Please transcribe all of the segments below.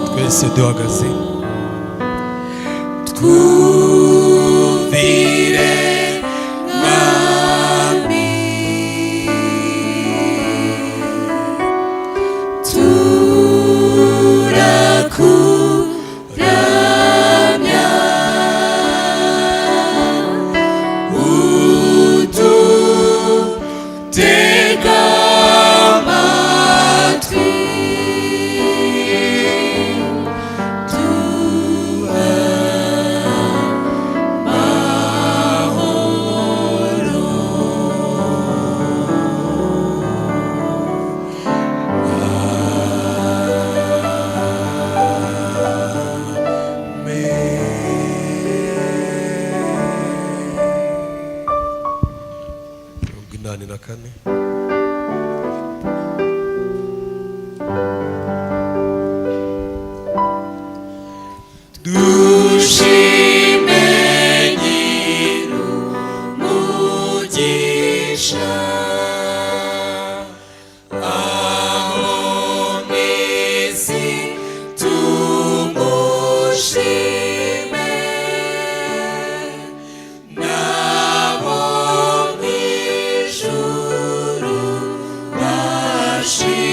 twese duhagaze twumvire mwami turakuramya udutega amatwi na kane. dushime nyir'umugisha aho mw'isi tumushime nabo mw'ijuru bashime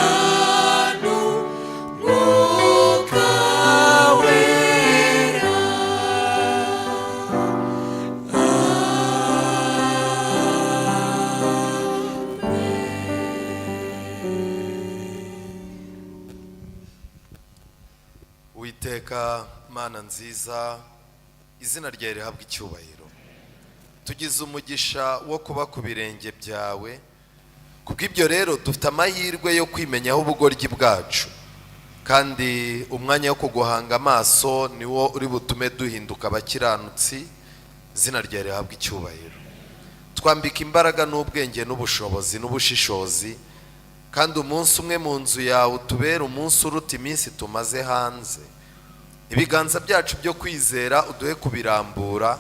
datumanu mwuka wera Uwiteka Mana nziza, izina ryawe rihabwa icyubahiro. Tugize umugisha wo kuba ku birenge byawe, kubw'ibyo rero dufite amahirwe yo kwimenyaho ubugoryi bwacu, kandi umwanya wo kuguhanga amaso niwo uri butume duhinduka abakiranutsi. Izina ryawe rihabwa icyubahiro. Twambika imbaraga n'ubwenge n'ubushobozi n'ubushishozi, kandi umunsi umwe mu nzu yawe utubere umunsi uruta iminsi tumaze hanze. Ibiganza byacu byo kwizera uduhe kubirambura,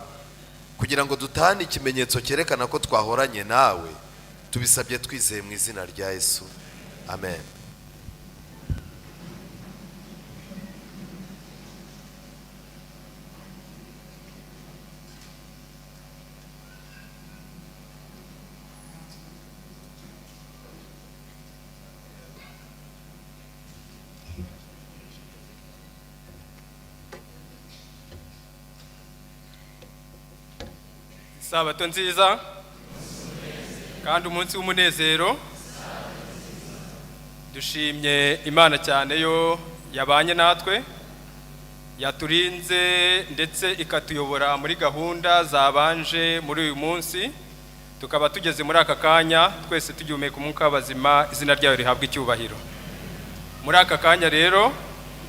kugira ngo dutahane ikimenyetso cyerekana ko twahoranye nawe. Tubisabye twizeye mu izina rya Yesu, amen. Sabato nziza kandi umunsi w'umunezero. Dushimye Imana cyane yo yabanye natwe, yaturinze ndetse ikatuyobora muri gahunda zabanje muri uyu munsi, tukaba tugeze muri aka kanya twese tugihumeka umwuka w'abazima. Izina ryayo rihabwa icyubahiro. Muri aka kanya rero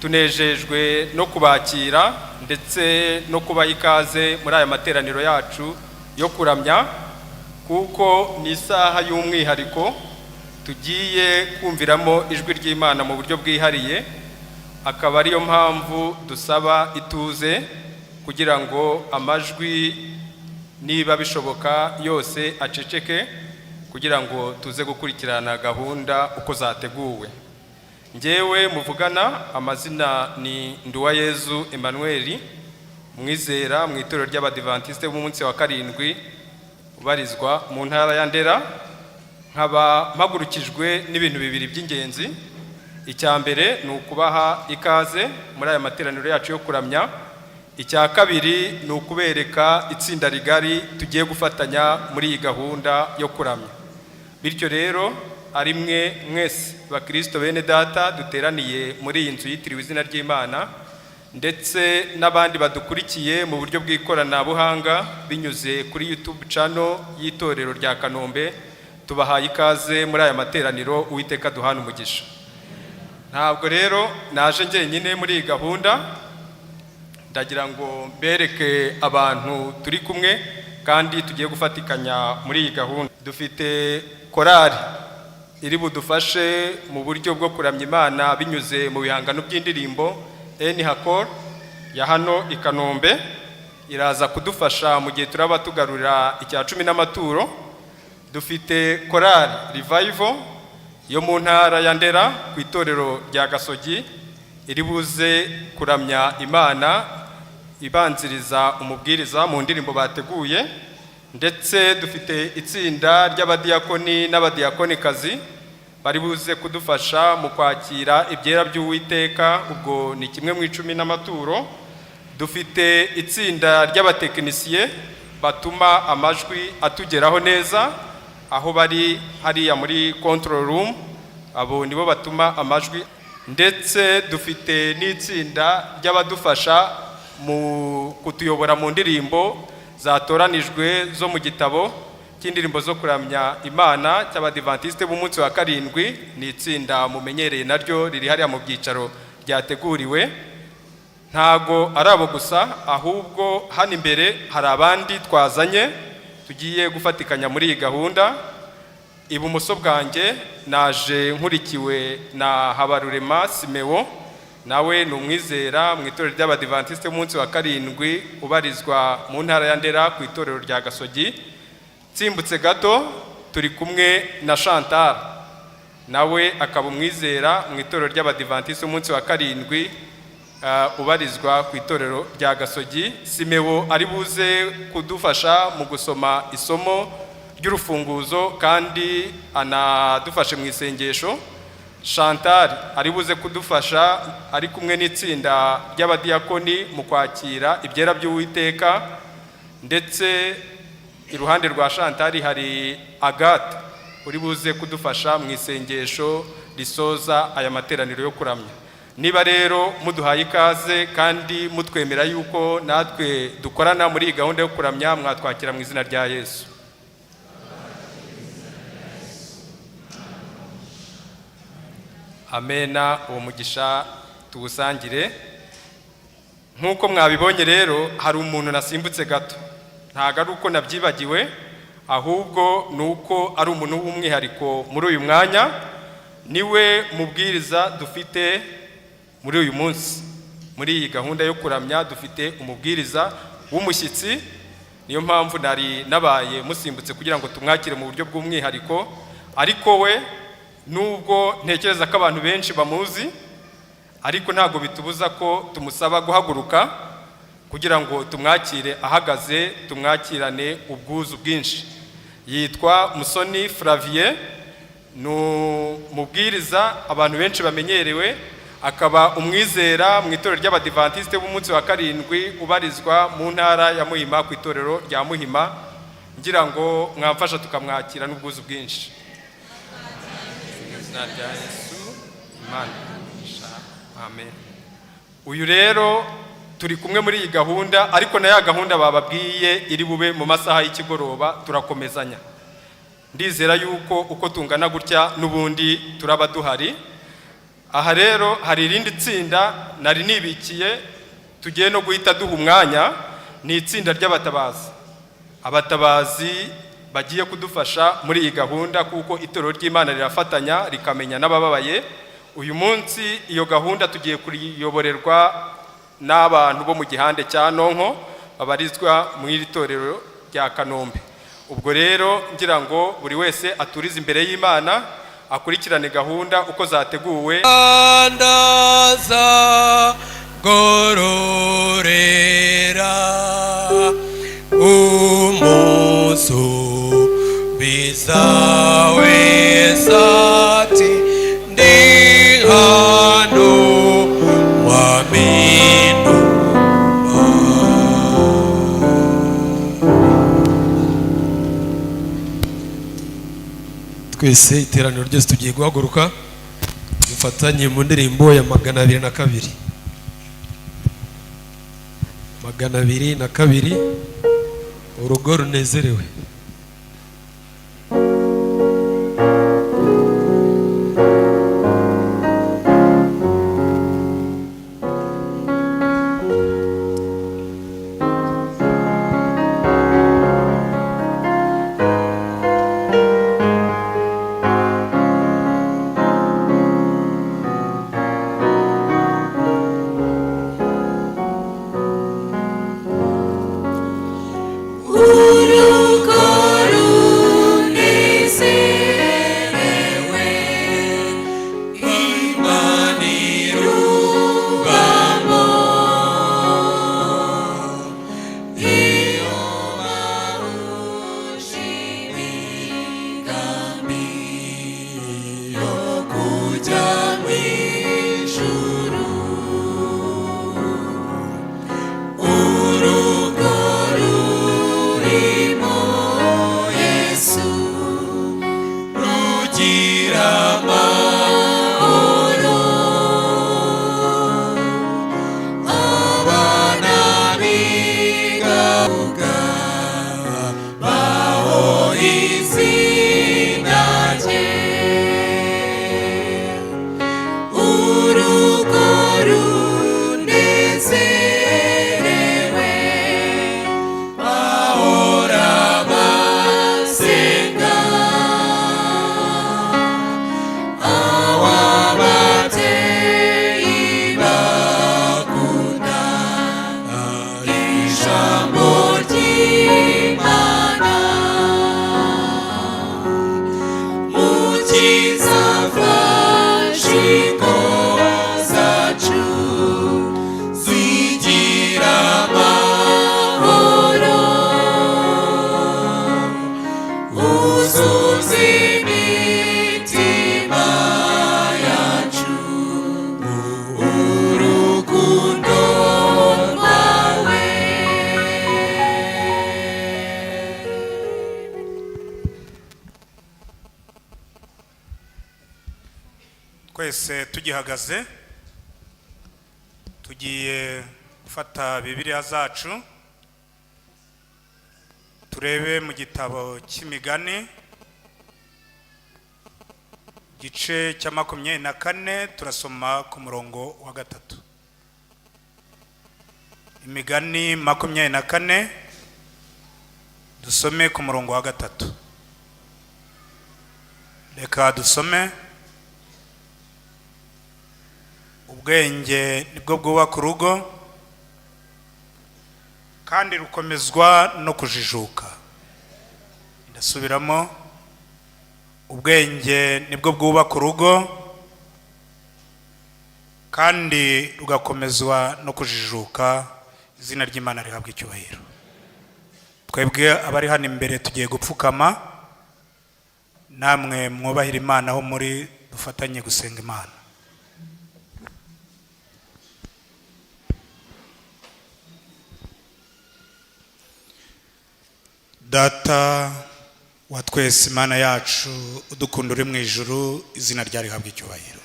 tunejejwe no kubakira ndetse no kubaha ikaze muri aya materaniro yacu yo kuramya, kuko ni isaha y'umwihariko tugiye kumviramo ijwi ry'Imana mu buryo bwihariye. Akaba ariyo mpamvu dusaba ituze kugira ngo amajwi niba bishoboka yose aceceke, kugira ngo tuze gukurikirana gahunda uko zateguwe. Njyewe muvugana amazina ni Nduwayezu Emmanuel, mwizera mu itorero ry'Abadiventiste b'umunsi wa karindwi ubarizwa mu ntara ya Ndera. Nkaba mpagurukijwe n'ibintu bibiri by'ingenzi. Icya mbere ni ukubaha ikaze muri aya materaniro yacu yo kuramya. Icya kabiri ni ukubereka itsinda rigari tugiye gufatanya muri iyi gahunda yo kuramya. Bityo rero ari mwese bakristo bene data duteraniye muri iyi nzu yitiriwe izina ry'Imana, ndetse n'abandi badukurikiye mu buryo bw'ikoranabuhanga binyuze kuri YouTube channel y'itorero rya Kanombe, tubahaye ikaze muri aya materaniro. Uwiteka duhana umugisha. Ntabwo rero naje njyenyine muri iyi gahunda, ndagira ngo mbereke abantu turi kumwe kandi tugiye gufatikanya muri iyi gahunda. Dufite korali iri budufashe mu buryo bwo kuramya Imana binyuze mu bihangano by'indirimbo. Hakor ya hano i Kanombe iraza kudufasha mu gihe turaba tugarurira icya 10 n'amaturo. Dufite korali Revival yo mu ntara ya Ndera ku itorero rya Gasogi iri buze kuramya Imana ibanziriza umubwiriza mu ndirimbo bateguye, ndetse dufite itsinda ry'abadiyakoni n'abadiyakonikazi bari buze kudufasha mu kwakira ibyera by'Uwiteka, ubwo ni 1/10 n'amaturo. Dufite itsinda ry'abatekinisiye batuma amajwi atugeraho neza aho bari hariya muri control room, abo nibo batuma amajwi, ndetse dufite n'itsinda ry'abadufasha mu kutuyobora mu ndirimbo zatoranijwe zo mu gitabo cy'indirimbo zo kuramya Imana cy'Abadiventiste b'umunsi wa karindwi. Ni itsinda mumenyereye naryo riri hariya mu byicaro ryateguriwe. Ntago ari abo gusa, ahubwo hano imbere hari abandi twazanye tugiye gufatikanya muri iyi gahunda. Ibumoso bwanjye naje nkurikiwe na Habarurema Simeo, nawe ni umwizera mu itorero ry'Abadiventiste b'umunsi wa karindwi ubarizwa mu ntara ya Ndera ku itorero rya Gasogi. Tsimbutse gato turi kumwe na Chantal, nawe akaba umwizera mu itorero ry'Abadiventiste b'umunsi wa karindwi ubarizwa ku itorero rya Gasogi. Simeo ari buze kudufasha mu gusoma isomo ry'urufunguzo kandi anadufashe mu isengesho. Chantal ari buze kudufasha ari kumwe n'itsinda ry'abadiyakoni mu kwakira ibyera by'Uwiteka, ndetse iruhande rwa Chantal hari Agathe uri buze kudufasha mu isengesho risoza aya materaniro yo kuramya. Niba rero muduhaye ikaze kandi mutwemera yuko natwe dukorana muri iyi gahunda yo kuramya, mwatwakira mu izina rya Yesu. Amena. Uwo mugisha tuwusangire. Nk'uko mwabibonye rero hari umuntu nasimbutse gato, ntago ari uko nabyibagiwe, ahubwo nuko ari umuntu w'umwihariko muri uyu mwanya. Niwe mubwiriza dufite muri uyu munsi. Muri iyi gahunda yo kuramya dufite umubwiriza w'umushyitsi, niyo mpamvu nari nabaye musimbutse kugira ngo tumwakire mu buryo bw'umwihariko. Ariko we nubwo ntekereza ko abantu benshi bamuzi, ariko ntago bitubuza ko tumusaba guhaguruka kugira ngo tumwakire ahagaze, tumwakirane ubwuzu bwinshi. Yitwa Musoni Flavien, mubwiriza abantu benshi bamenyerewe, akaba umwizera mu itorero ry'Abadiventiste b'umunsi wa karindwi ubarizwa mu ntara ya Muhima ku itorero rya Muhima. Ngira ngo mwamfasha tukamwakira n'ubwuzu bwinshi. Amen. Uyu rero turi kumwe muri iyi gahunda, ariko na ya gahunda bababwiye iri bube mu masaha y'ikigoroba turakomezanya. Ndizera yuko uko tungana gutya n'ubundi turaba duhari. Aha rero hari irindi tsinda nari nibikiye tugiye no guhita duha umwanya, ni itsinda ry'abatabazi. Abatabazi bagiye kudufasha muri iyi gahunda kuko itorero ry'Imana rirafatanya rikamenya n'abababaye. Uyu munsi iyo gahunda tugiye kuriyoborerwa n'abantu bo mu gihande cya Nonko babarizwa mu iri torero rya Kanombe. Ubwo rero ngira ngo buri wese aturize imbere y'Imana akurikirane gahunda uko zateguwe. Andaza gororera umusu bizawe sati ndi hano waminu. Twese iteraniro ryose tugiye guhaguruka dufatanye mu ndirimbo ya 202. 202 urugo runezerewe. Twese tugihagaze tugiye gufata Bibiliya zacu turebe mu gitabo cy'Imigani gice cya 24 turasoma ku murongo wa 3. Imigani 24 dusome ku murongo wa 3. Reka dusome. Ubwenge nibwo bwubaka urugo kandi rukomezwa no kujijuka. Ndasubiramo. Ubwenge nibwo bwubaka urugo kandi rugakomezwa no kujijuka. Izina ry'Imana rihabwa icyubahiro. Twebwe abari hano imbere tugiye gupfukama, namwe mwubahira Imana aho muri dufatanye gusenga Imana. Data wa twese Imana yacu udukunda uri mu ijuru, izina ryawe rihabwa icyubahiro.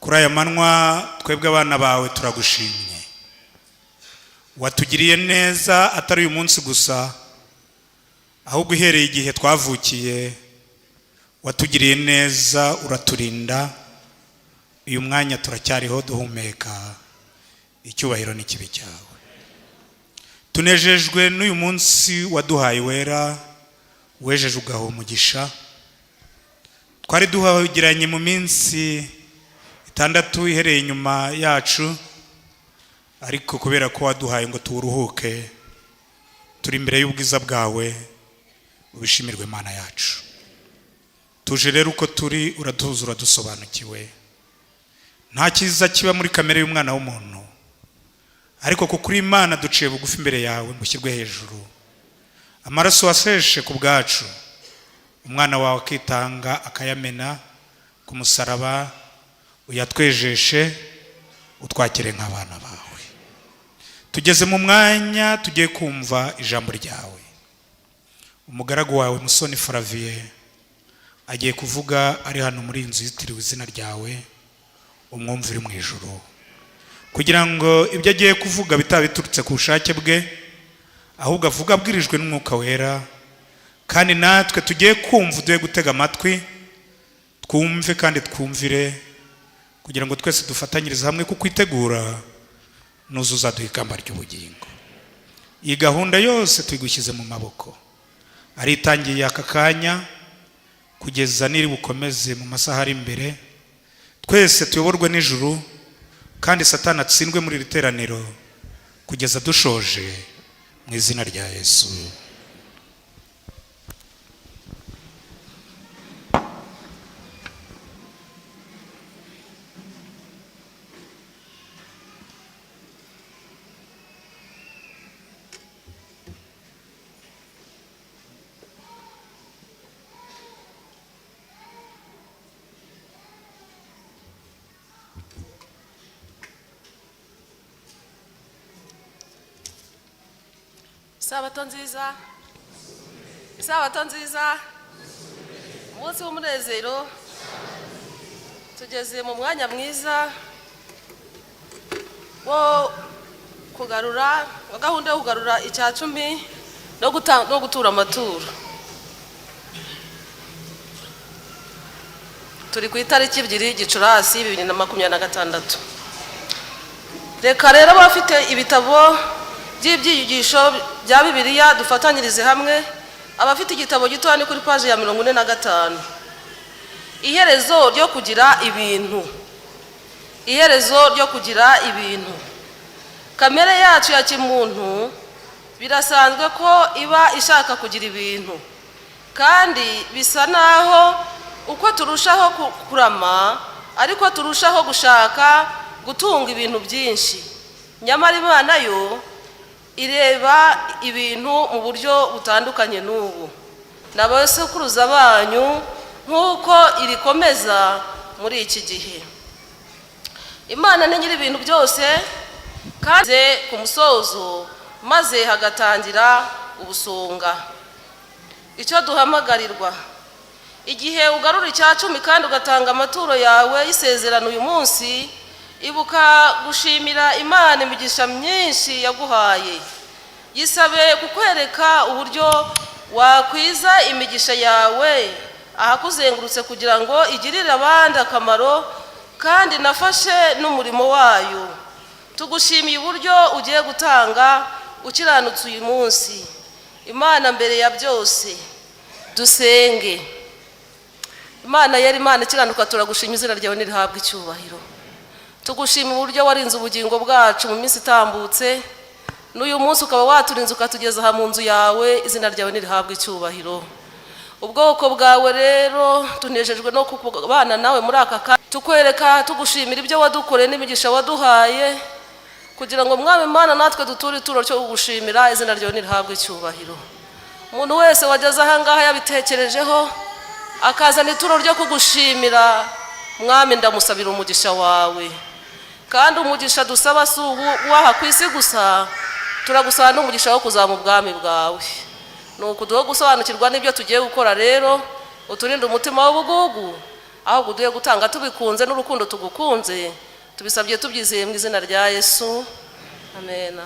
Kuri aya manwa twebwe abana bawe turagushimye. Watugiriye neza atari uyu munsi gusa, ahubwo uhereye igihe twavukiye watugiriye neza, uraturinda. Uyu mwanya turacyariho duhumeka, icyubahiro n'ikibi cyawe. Tunejejwe n'uyu munsi waduhaye wera, wejeje ugaha umugisha. Twari duhagiranye mu minsi 6 ihereye inyuma yacu, ariko kubera ko waduhaye ngo turuhuke, turi imbere y'ubwiza bwawe, ubishimirwe Imana yacu. Tuje rero uko turi uratuzura dusobanukiwe. Nta cyiza kiba muri kamere y'umwana w'umuntu, ariko kuko uri Imana duciye bugufi imbere yawe mushyirwe hejuru. Amaraso waseshe ku bwacu, umwana wawe akitanga akayamena ku musaraba, uyatwejeshe utwakire nk'abana bawe. Tugeze mu mwanya tugiye kumva ijambo ryawe. Umugaragu wawe Musoni Flavie agiye kuvuga ari hano muri inzu yitiriwe izina ryawe, umwumvire mu ijuru. kugira ngo ibyo agiye kuvuga bitaba biturutse ku bushake bwe, ahubwo avuga abwirijwe n'Umwuka Wera, kandi natwe tugiye kumva, duhe gutega amatwi, twumve kandi twumvire, kugira ngo twese dufatanyirize hamwe kukwitegura nuzuza duha ikamba ry'ubugingo. Iyi gahunda yose tuyigushyize mu maboko, aritangiye aka kanya kugeza niri bukomeze mu masaha ari imbere. Twese tuyoborwe n'ijuru, kandi Satani atsindwe muri iri teraniro kugeza dushoje, mu izina rya Yesu. Isabato nziza, isabato nziza, umunsi w'umunezero. Tugeze mu mwanya mwiza wo kugarura, gahunda yo kugarura icya 10 no gutura amaturo. Turi ku itariki 2 Gicurasi 2026. Reka rero abafite ibitabo by'ibyigisho bya Bibiliya dufatanyirize hamwe. Abafite igitabo gito ni kuri page ya 45. Iherezo ryo kugira ibintu. Iherezo ryo kugira ibintu. Kamere yacu ya kimuntu birasanzwe ko iba ishaka kugira ibintu, kandi bisa naho uko turushaho kurama ariko turushaho gushaka gutunga ibintu byinshi. Nyamara Imana yo ireba ibintu mu buryo butandukanye n'ubu. N'abasekuruza banyu nk'uko irikomeza muri iki gihe. Imana ni nyiri ibintu byose, kandi ku musozo maze hagatangira ubusonga. Icyo duhamagarirwa, igihe ugarura icya 10 kandi ugatanga amaturo yawe y'isezerano uyu munsi, ibuka gushimira Imana imigisha myinshi yaguhaye. Yisabe kukwereka uburyo wakwiza imigisha yawe ahakuzengurutse, kugira ngo igirire abandi akamaro kandi nafashe n'umurimo wayo. Tugushimiye uburyo ugiye gutanga ukiranutse uyu munsi. Imana mbere ya byose dusenge. Imana yari Imana ikiranuka, turagushima, izina ryawe nirihabwe icyubahiro. Tugushima uburyo warinze ubugingo bwacu mu minsi itambutse, n'uyu munsi ukaba waturinze ukatugeza aha mu nzu yawe, izina ryawe nirihabwe icyubahiro. Ubwoko bwawe rero tunejejwe no kubana nawe muri aka kanya, tukwereka tugushimira ibyo wadukoreye n'imigisha waduhaye, kugira ngo Mwami Imana natwe duture ituro cyo kugushimira, izina ryawe nirihabwe icyubahiro. Umuntu wese wageze aha ngaha yabitekerejeho akazana ituro ryo kugushimira, Mwami ndamusabira umugisha wawe. Kandi umugisha dusaba si uwaha ku isi gusa, turagusaba n'umugisha wo kuzaba mu bwami bwawe. Nuko duhe gusobanukirwa n'ibyo tugiye gukora rero, uturinde umutima w'ubugugu, ahubwo duhe gutanga tubikunze n'urukundo tugukunze. Tubisabye tubyizeye mu izina rya Yesu, amen.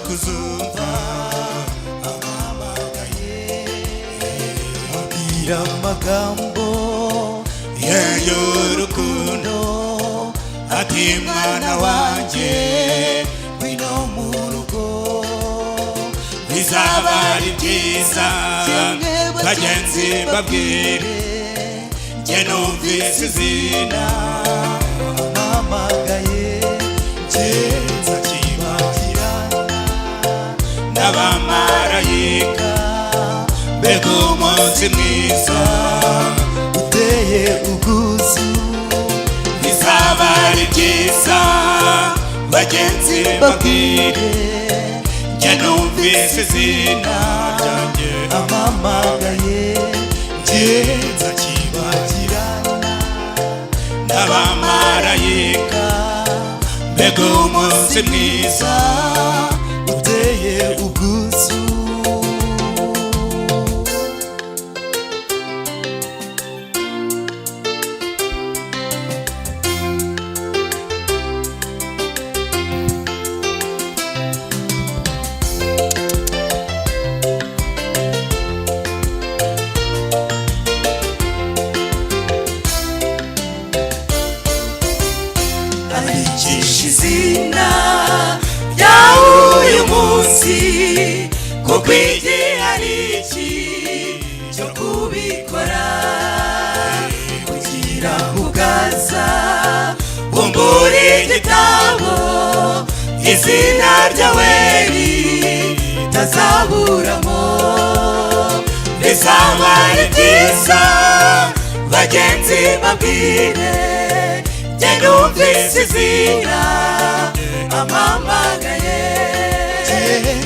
kuzumva amamagaye abwira amagambo y'urukundo ati mwana wanjye ngwino mu rugo bizaba ari byiza bagenzi babwire njye numvise izina amamagaye n'abamarayika mbega umunsi mwiza uteye ubwuzu bizaba ari byiza bagenzi babwire njye numvise izina ryanjye amamagaye njye nzakibagirana n'abamarayika mbega umunsi mwiza uteye ubwuzu izina ryawe uyu munsi kuko igihe ari iki cyo kubikora kugira ngo ugaza bumbura igitabo izina ryawe ritazaburamo bizaba ari byiza bagenzi babwire njye numvise izina amamagaye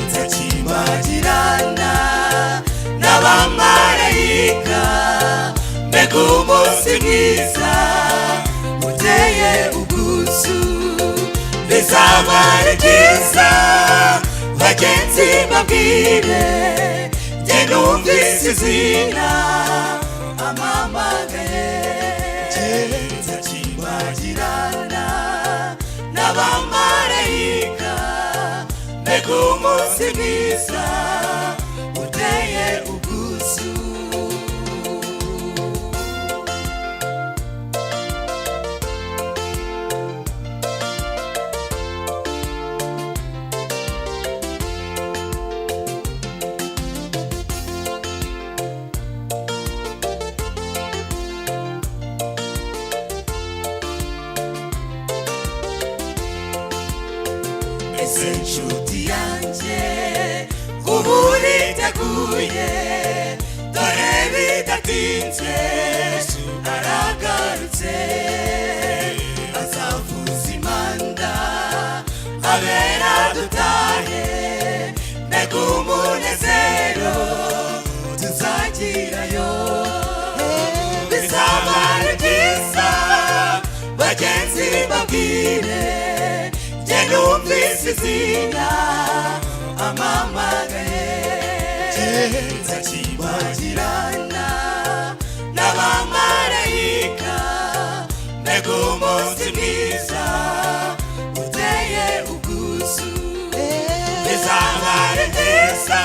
nzakibagirana n'abamarayika mbega umunsi mwiza uteye ubwuzu bizaba ari byiza bagenzi babwire njye numvise izina amamagaye nzakibagirana n'abamarayika mbega umunsi mwiza uteye ubwuzu inshuti yanjye ubu niteguye dore bidatinze aragarutse azavuza impanda abera dutahe mbega umunezero tuzagirayo bizaba ari byiza bagenzi babwire njye numvise izina amamagaye nzakibagirana n'abamarayika mbega umunsi mwiza uteye ubwuzu bizaba ari byiza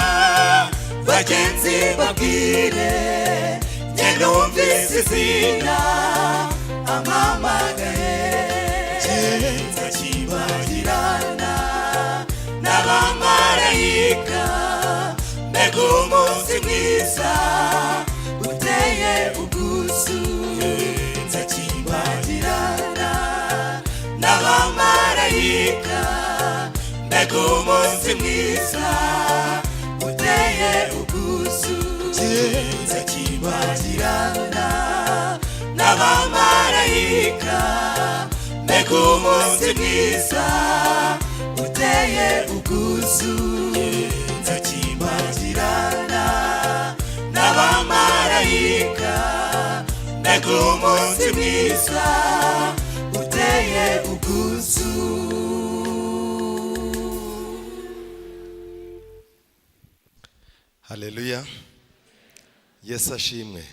bagenzi babwire njye numvise izina amamagaye nzakibagirana n'abamarayika mbega umunsi mwiza uteye ubwuzu nzakibagirana n'abamarayika mbega umunsi mwiza uteye ubwuzu nzakibagirana n'abamarayika mbega umunsi mwiza uteye ubwuzu nzakibagirana n'abamarayika mbega umunsi mwiza uteye ubwuzu. Haleluya. Yesu ashimwe.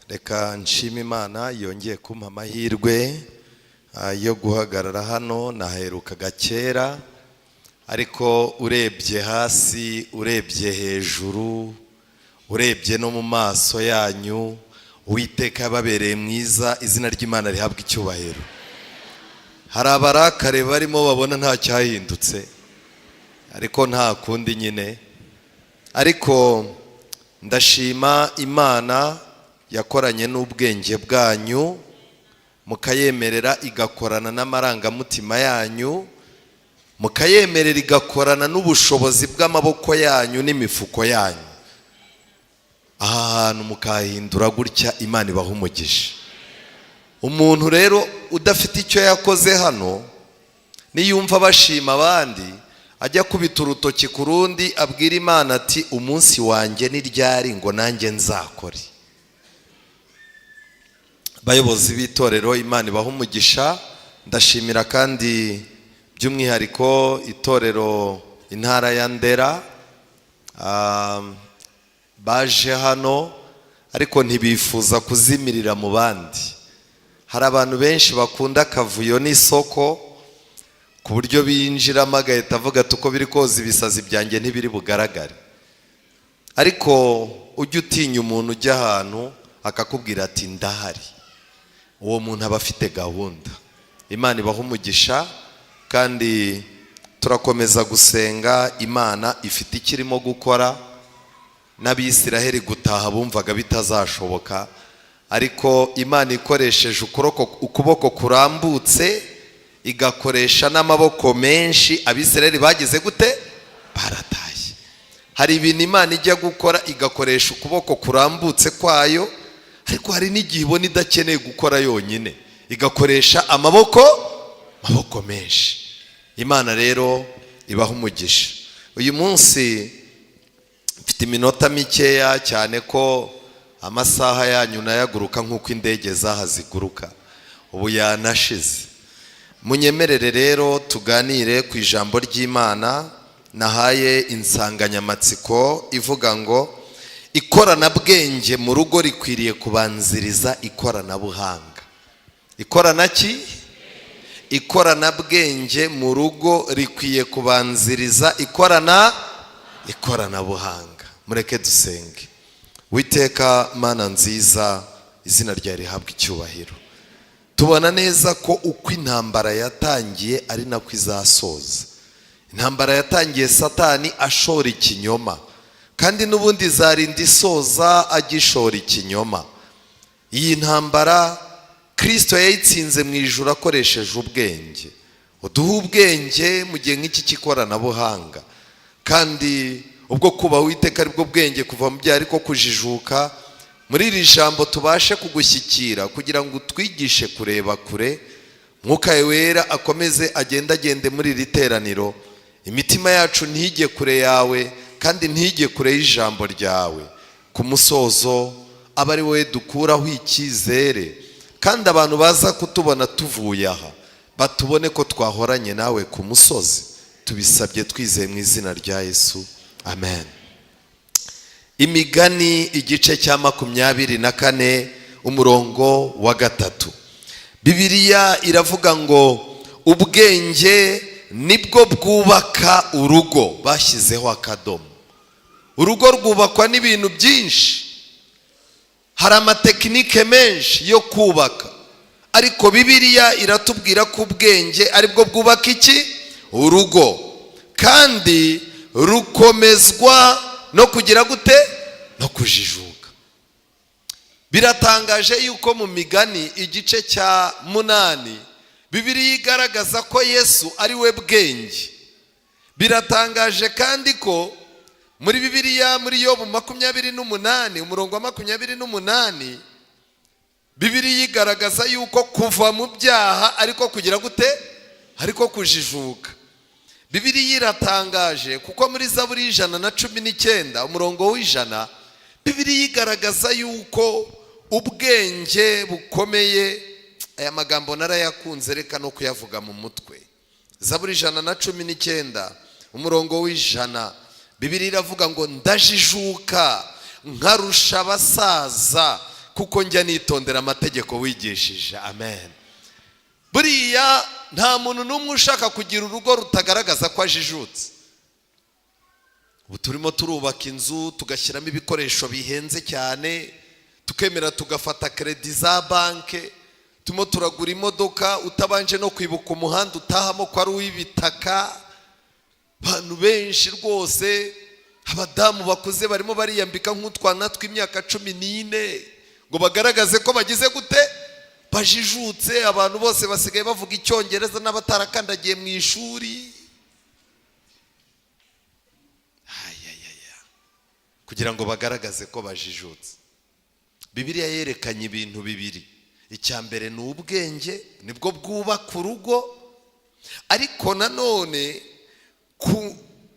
Reka nshima Imana yongeye kumpa amahirwe yo guhagarara hano. Naherukaga kera, ariko urebye hasi, urebye hejuru, urebye no mu maso yanyu, Uwiteka yababereye mwiza, izina ry'Imana rihabwa icyubahiro. Hari abarakare barimo babona nta cyahindutse, ariko nta kundi nyine. Ariko ndashima Imana yakoranye n'ubwenge bwanyu, mukayemerera igakorana n'amarangamutima yanyu, mukayemerera igakorana n'ubushobozi bw'amaboko yanyu n'imifuko yanyu, aha hantu mukahindura gutya, Imana ibaha umugisha. Umuntu rero udafite icyo yakoze hano, niyumva bashima abandi, ajya kubita urutoki ku rundi, abwira Imana ati umunsi wanjye ni ryari ngo nanjye nzakore. Bayobozi b'itorero, Imana ibaha umugisha. Ndashimira kandi by'umwihariko itorero intara ya Ndera baje hano, ariko ntibifuza kuzimirira mu bandi. Hari abantu benshi bakunda akavuyo n'isoko, ku buryo binjiramo agahita avuga ati uko biri koza ibisazi byanjye ntibiri bugaragare. Ariko ujya utinya umuntu ujya ahantu akakubwira ati ndahari, uwo muntu aba afite gahunda. Imana ibaha umugisha, kandi turakomeza gusenga. Imana ifite ikirimo gukora. N'Abisiraheli gutaha bumvaga bitazashoboka, ariko Imana ikoresheje ukuboko kurambutse, igakoresha n'amaboko menshi, Abisiraheli bagize gute? Baratashye. Hari ibintu Imana ijya gukora igakoresha ukuboko kurambutse kwayo, ariko hari n'igihe ibona idakeneye gukora yonyine, igakoresha amaboko menshi. Imana rero ibaha umugisha. Uyu munsi mfite iminota mikeya cyane ko amasaha yanyu nayaguruka nk'uko indege zaha ziguruka, ubu yanashize. Munyemerere rero tuganire ku ijambo ry'Imana. Nahaye insanganyamatsiko ivuga ngo ikoranabuhanga mu rugo rikwiriye kubanziriza ikoranabuhanga. Ikoranabuhanga mu rugo rikwiye kubanziriza ikoranabuhanga. Mureke dusenge. Uwiteka Mana nziza, izina ryawe rihabwa icyubahiro. Tubona neza ko uko intambara yatangiye ari nako izasoza. Intambara yatangiye Satani ashora ikinyoma, kandi n'ubundi zarinda isoza agishora ikinyoma. Iyi ntambara Kristo yayitsinze mu ijuru akoresheje ubwenge. Uduha ubwenge mu gihe nk'iki cy'ikoranabuhanga, kandi ubwo kubaha Uwiteka ari bwo bwenge kuva mu byaha ariko kujijuka. Muri iri jambo tubashe kugushyikira kugira ngo utwigishe kureba kure. Mwuka wera akomeze agende muri iri teraniro, imitima yacu ntijye kure yawe kandi ntijye kure y'ijambo ryawe. Ku musozo aba ari wowe dukuraho icyizere, kandi abantu baza kutubona tuvuye aha batubone ko twahoranye nawe ku musozi. Tubisabye twizeye mu izina rya Yesu, amen. Imigani igice cya 24 umurongo wa 3. Bibiliya iravuga ngo ubwenge nibwo bwubaka urugo. Bashyizeho akadomo. Urugo rwubakwa n'ibintu byinshi, hari amatekinike menshi yo kubaka, ariko Bibiliya iratubwira ko ubwenge aribwo bwubaka iki? Urugo. Kandi rukomezwa no kugira gute? No kujijuka. Biratangaje yuko mu migani igice cya 8 Bibiliya igaragaza ko Yesu ari we bwenge. Biratangaje kandi ko muri Bibiliya muri Yobu 28 umurongo wa 28 Bibiliya igaragaza yuko kuva mu byaha ariko kugira gute? Ariko kujijuka. Bibiliya iratangaje kuko muri Zaburi 119 umurongo w'100 Bibiliya igaragaza yuko ubwenge bukomeye. Aya magambo narayakunze, reka no kuyavuga mu mutwe. Zaburi 119 umurongo w'100 Bibiliya iravuga ngo ndajijuka nkarusha abasaza kuko njya nitondera amategeko wigishije. Amen. Buriya nta muntu n'umwe ushaka kugira urugo rutagaragaza ko ajijutse. Ubu turimo turubaka inzu tugashyiramo ibikoresho bihenze cyane, tukemera tugafata kredi za banke, turimo turagura imodoka utabanje no kwibuka umuhanda utahamo ko ari uw'ibitaka. Abantu benshi rwose, abadamu bakuze barimo bariyambika nk'utwana tw'imyaka 14 ngo bagaragaze ko bagize gute? Bajijutse. Abantu bose basigaye bavuga icyongereza n'abatarakandagiye mu ishuri. kugira ngo bagaragaze ko bajijutse. Bibiliya yerekanye ibintu bibiri. Icya mbere ni ubwenge, nibwo bwubaka urugo, ariko nanone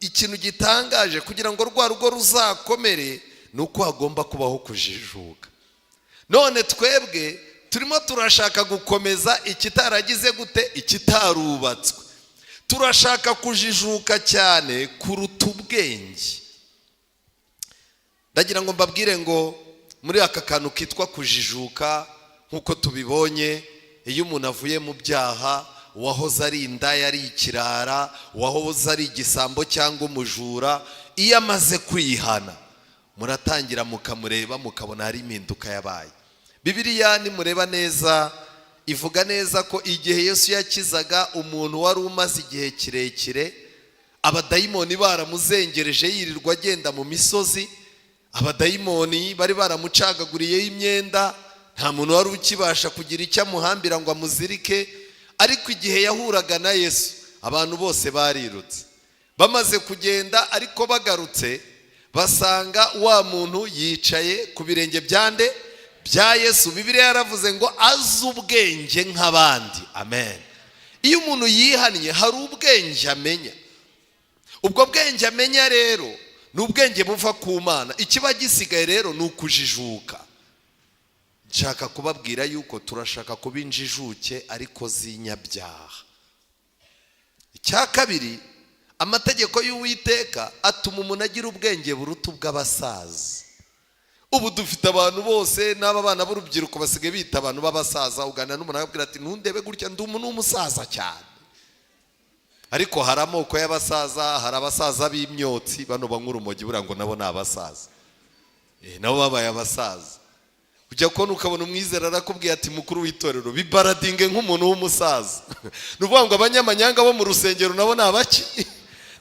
ikintu gitangaje kugira ngo rwa rugo ruzakomere ni uko hagomba kubaho kujijuka. None twebwe turimo turashaka gukomeza ikitaragize gute, ikitarubatswe. Turashaka kujijuka cyane kuruta ubwenge. Ndagira ngo mbabwire ngo muri aka kantu kitwa kujijuka, nkuko tubibonye, iyo umuntu avuye mu byaha, uwahoze ari indaya, ari ikirara, uwahoze ari igisambo cyangwa umujura, iyo amaze kwihana muratangira mukamureba mukabona hari impinduka yabaye. Bibiliya nimureba neza ivuga neza ko igihe Yesu yakizaga umuntu wari umaze igihe kirekire, abadayimoni baramuzengereje yirirwa agenda mu misozi, abadayimoni bari baramucagaguriyeho imyenda, nta muntu wari ukibasha kugira icyo amuhambira ngo amuzirike. Ariko igihe yahuraga na Yesu abantu bose barirutse. Bamaze kugenda ariko bagarutse basanga wa muntu yicaye ku birenge byande bya Yesu. Bibiliya yaravuze ngo azi ubwenge nk'abandi. Amen. Iyo umuntu yihannye hari ubwenge amenya. Ubwo bwenge amenya rero ni ubwenge buva ku Mana. Ikiba gisigaye rero ni ukujijuka. Nshaka kubabwira yuko turashaka kuba injijuke ariko z'inyabyaha. Icya kabiri, amategeko y'Uwiteka atuma umuntu agira ubwenge buruta ubw'abasaza. Ubu dufite abantu bose n'aba bana b'urubyiruko basigaye bita abantu b'abasaza. Ugana n'umuntu akabwira ati ntundebe gutya ndi umuntu w'umusaza cyane. Ariko hari amoko y'abasaza, hari abasaza b'imyotsi, bano banywa urumogi buriya ngo nabo ni abasaza. Nabo babaye abasaza. Ujya kubona ukabona umwizera arakubwiye ati mukuru w'itorero bibaradinge nk'umuntu w'umusaza. Nuvuga ngo abanyamanyanga bo mu rusengero nabo ni abaki?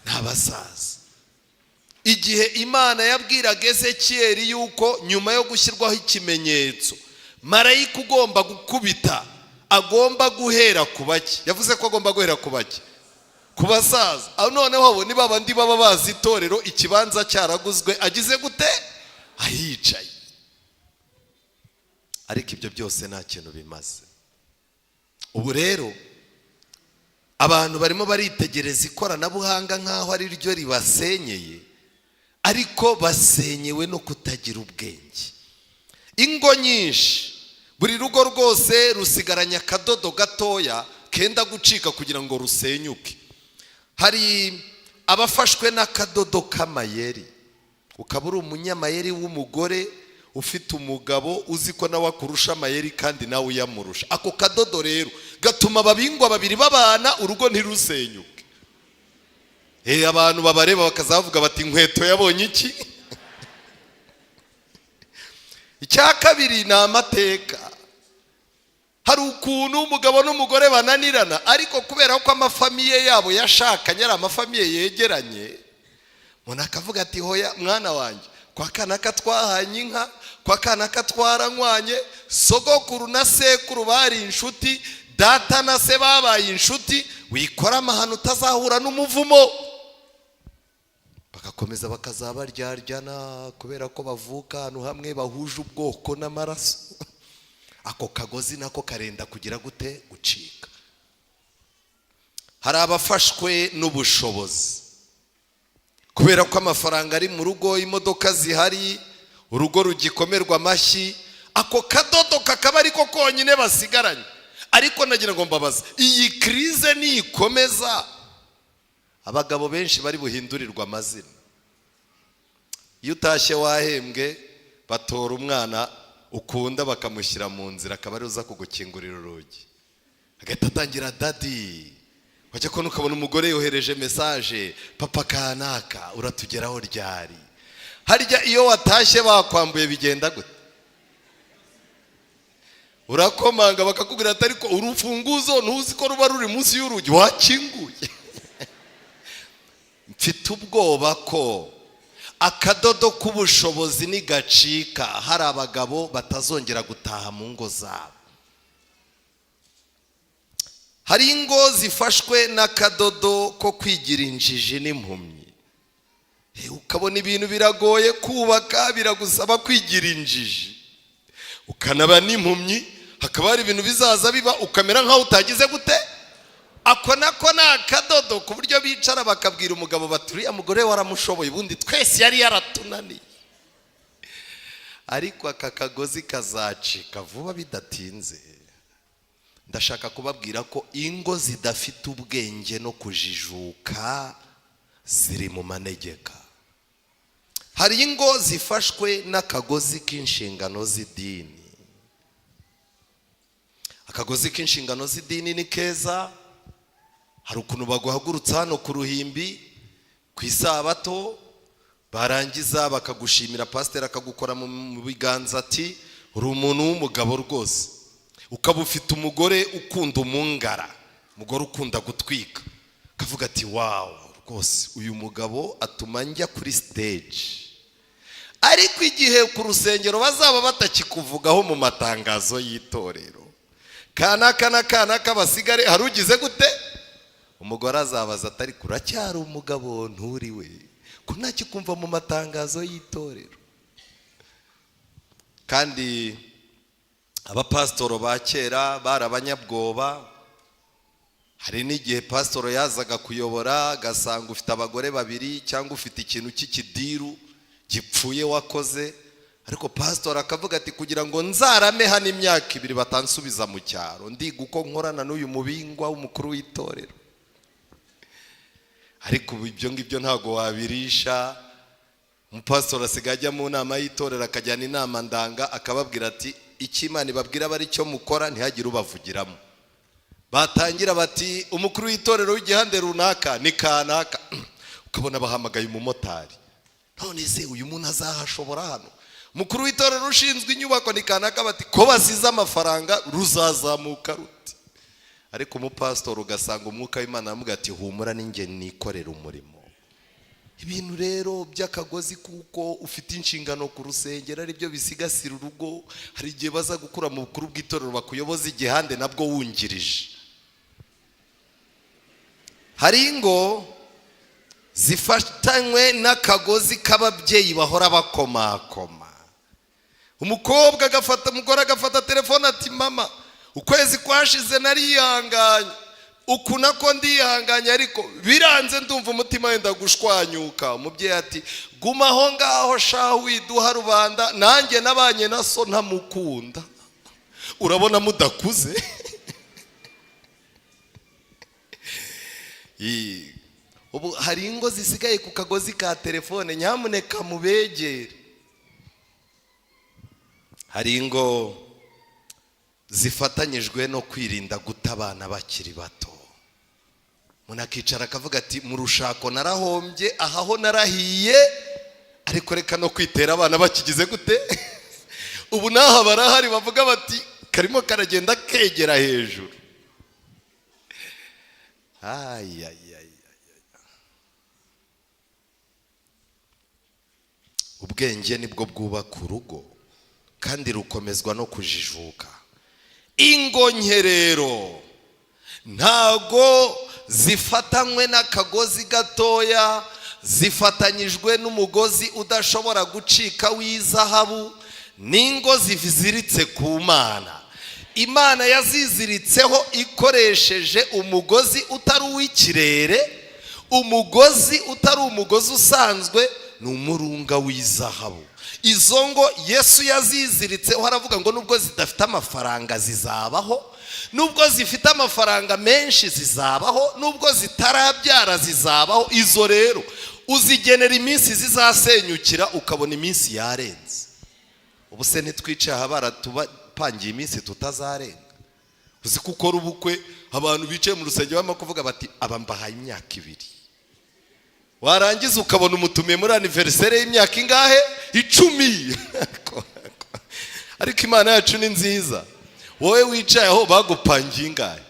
Ni abasaza. Igihe Imana yabwiraga Ezekiyeli yuko nyuma yo gushyirwaho ikimenyetso marayika ugomba gukubita agomba guhera ku baki, yavuze ko agomba guhera ku baki? Ku basaza. Aho noneho abo ni babandi baba bazi itorero ikibanza cyaraguzwe agize gute? Ahicaye. Ariko ibyo byose nta kintu bimaze. Ubu rero abantu barimo baritegereza ikoranabuhanga nk'aho ari ryo ribasenyeye, ariko basenyewe no kutagira ubwenge. Ingo nyinshi, buri rugo rwose rusigaranye akadodo gatoya kenda gucika kugira ngo rusenyuke. Hari abafashwe n'akadodo k'amayeri. Ukaba uri umunyamayeri w'umugore ufite umugabo uzi ko nawe akurusha amayeri kandi nawe uyamurusha. Ako kadodo rero gatuma ababingwa babiri babana urugo ntirusenyuke. Abantu babareba bakazavuga bati inkweto yabonye iki? Icya kabiri ni amateka. Hari ukuntu umugabo n'umugore bananirana, ariko kubera ko amafamiye yabo yashakanye ari amafamiye yegeranye, umuntu akavuga ati hoya mwana wanjye, kwa kanaka twahanye inka, kwa kanaka twaranywanye, sogokuru na sekuru bari inshuti, data na se babaye inshuti, wikora amahano utazahura n'umuvumo. Bagakomeza bakazabaryaryana kubera ko bavuka ahantu hamwe bahuje ubwoko n'amaraso. Ako kagozi nako karenda kugira gute? Gucika. Hari abafashwe n'ubushobozi, kubera ko amafaranga ari mu rugo, imodoka zihari, urugo rugikomerwa amashyi, ako kadodo kakaba ariko konyine basigaranye. Ariko nagira ngo mbabaza, iyi krize nikomeza abagabo benshi bari buhindurirwa amazina. Iyo utashye wahembwe batora umwana ukunda bakamushyira mu nzira, akaba ari uza kugukingurira urugi, agahita atangira dadi. Wajya kubona ukabona umugore yohereje mesaje, papa kanaka uratugeraho ryari? Harya iyo watashye bakwambuye bigenda gute? Urakomanga bakakubwira ati ariko urufunguzo ntuzi ko ruba ruri munsi y'urugi wakinguye. Mfite ubwoba ko akadodo k'ubushobozi nigacika hari abagabo batazongera gutaha mu ngo zabo. Hari ingo zifashwe n'akadodo ko kwigira injiji n'impumyi. ukabona ibintu biragoye kubaka, biragusaba kwigira injiji, ukanaba n'impumyi, hakaba hari ibintu bizaza biba ukamera nkaho utagize gute. Ako nako ni akadodo ku buryo bicara bakabwira umugabo bati uriya mugore waramushoboye, ubundi twese yari yaratunaniye. Ariko aka kagozi kazacika vuba bidatinze. Ndashaka kubabwira ko ingo zidafite ubwenge no kujijuka ziri mu manegeka. Hari ingo zifashwe n'akagozi k'inshingano z'idini. Akagozi k'inshingano z'idini ni keza. Hari ukuntu baguhagurutsa hano ku ruhimbi ku isabato, barangiza bakagushimira, pasiteri akagukora mu biganza ati uri umuntu w'umugabo rwose. Ukaba ufite umugore ukunda umungara, umugore ukunda gutwika, akavuga ati wow rwose uyu mugabo atuma njya kuri stage. Ariko igihe ku rusengero bazaba batakikuvugaho mu matangazo y'itorero, kanaka basigare hari ugize gute, umugore azabaza atari kuracyari umugabo nturiwe ko ntakikumva mu matangazo y'itorero. Kandi abapasitoro ba kera bari abanyabwoba. Hari n'igihe pasitoro yazaga kuyobora agasanga ufite abagore babiri cyangwa ufite ikintu cy'ikidiru gipfuye wakoze, ariko pasitoro akavuga ati kugira ngo nzarame hano imyaka 2 batansubiza mu cyaro, ndiga uko nkorana n'uyu mubingwa w'umukuru w'itorero. Ariko ibyo ngibyo ntago wabirisha. Umupasitoro asigaye ajya mu nama y'itorero akajyana inama ndanga akababwira ati icyo Imana ibabwira bari cyo mukora ntihagire ubavugiramo. Batangira bati umukuru w'itorero w'igihande runaka ni kanaka, ukabona bahamagaye umumotari, none se uyu muntu azahashobora hano? Umukuru w'itorero ushinzwe inyubako ni kanaka, bati ko basize amafaranga ruzazamuka ruti. Ariko umupasitoro ugasanga umwuka w'Imana aramubwira ati humura ninjye nikorera umurimo. Ibintu rero by'akagozi kuko ufite inshingano ku rusengero ari byo bisigasira urugo. Hari igihe baza gukura mu bukuru bw'itorero bakuyoboza igihande nabwo wungirije. Hari ingo zifatanywe n'akagozi k'ababyeyi bahora bakomakoma. Umukobwa agafata, umugore agafata telefone ati mama ukwezi kwashize narihanganye, uku nako ndihanganye ariko biranze ndumva umutima wenda gushwanyuka. Umubyeyi ati guma aho ngaho shahu widuha rubanda, nanjye nabanye na so ntamukunda. Urabona mudakuze. Ubu hari ingo zisigaye ku kagozi ka telefone, nyamuneka mubegere. Hari ingo zifatanyijwe no kwirinda guta abana bakiri bato. Umuntu akicara akavuga ati mu rushako narahombye, ahaho narahiye, ariko reka no kwitera abana bakigize gute. Ubu naho barahari bavuga bati karimo karagenda kegera hejuru. Ubwenge nibwo bwubaka urugo kandi rukomezwa no kujijuka. Ingo nke rero ntago zifatanywe n'akagozi gatoya, zifatanyijwe n'umugozi udashobora gucika w'izahabu. N'ingo ziziritse ku Mana. Imana yaziziritseho ikoresheje umugozi utari uw'ikirere, umugozi utari umugozi usanzwe, ni umurunga w'izahabu. Izo ngo Yesu yaziziritseho, aravuga ngo nubwo zidafite amafaranga zizabaho, nubwo zifite amafaranga menshi zizabaho, nubwo zitarabyara zizabaho. Izo rero uzigenera iminsi zizasenyukira ukabona iminsi yarenze. Ubu se ntitwicaye aha baratupangiye iminsi tutazarenga? Uzi ko ukora ubukwe abantu bicaye mu rusengero barimo kuvuga bati aba mbahaye imyaka 2, warangiza ukabona umutumiye muri anniversaire y'imyaka ingahe? 10. Ariko Imana yacu ni nziza. Wowe wicaye aho bagupangiye ingahe?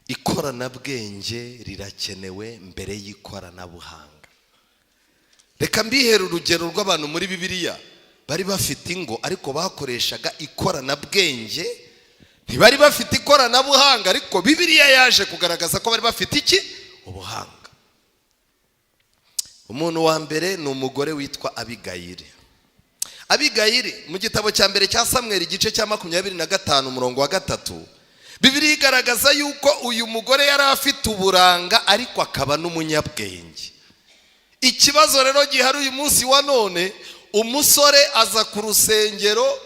Ikoranabuhanga rirakenewe mbere y'ikoranabuhanga. Reka mbihera urugero rw'abantu muri Bibiliya bari bafite ingo ariko bakoreshaga ikoranabuhanga. Ntibari bafite ikoranabuhanga ariko Bibiliya yaje kugaragaza ko bari bafite iki? ubuhanga. Umuntu wa mbere ni umugore witwa Abigayili. Abigayili mu gitabo cya mbere cya Samweli igice cya 25 umurongo wa 3, Bibiliya igaragaza yuko uyu mugore yari afite uburanga ariko akaba n'umunyabwenge. Ikibazo rero gihari uyu munsi wa none, umusore aza ku rusengero,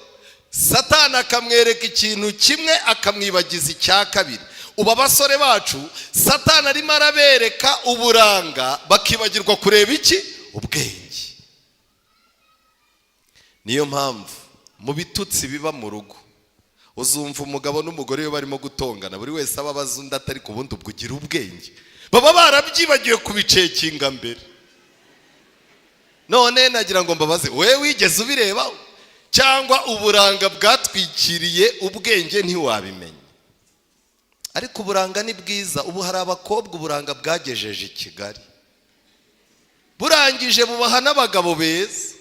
Satani akamwereka ikintu kimwe akamwibagiza icya kabiri. Ubu abasore bacu Satani arimo arabereka uburanga bakibagirwa kureba iki? Ubwenge. Niyo mpamvu mu bitutsi biba mu rugo uzumva umugabo n'umugore we barimo gutongana, buri wese ababaza undi atari ku bundi ubwo ugira ubwenge. Baba barabyibagiwe kubicekinga mbere. None nagira ngo mbabaze, wewe wigeze ubireba cyangwa uburanga bwatwikiriye ubwenge ntiwabimenya? Ariko uburanga ni bwiza. Ubu hari abakobwa uburanga bwagejeje i Kigali, burangije bubaha n'abagabo beza.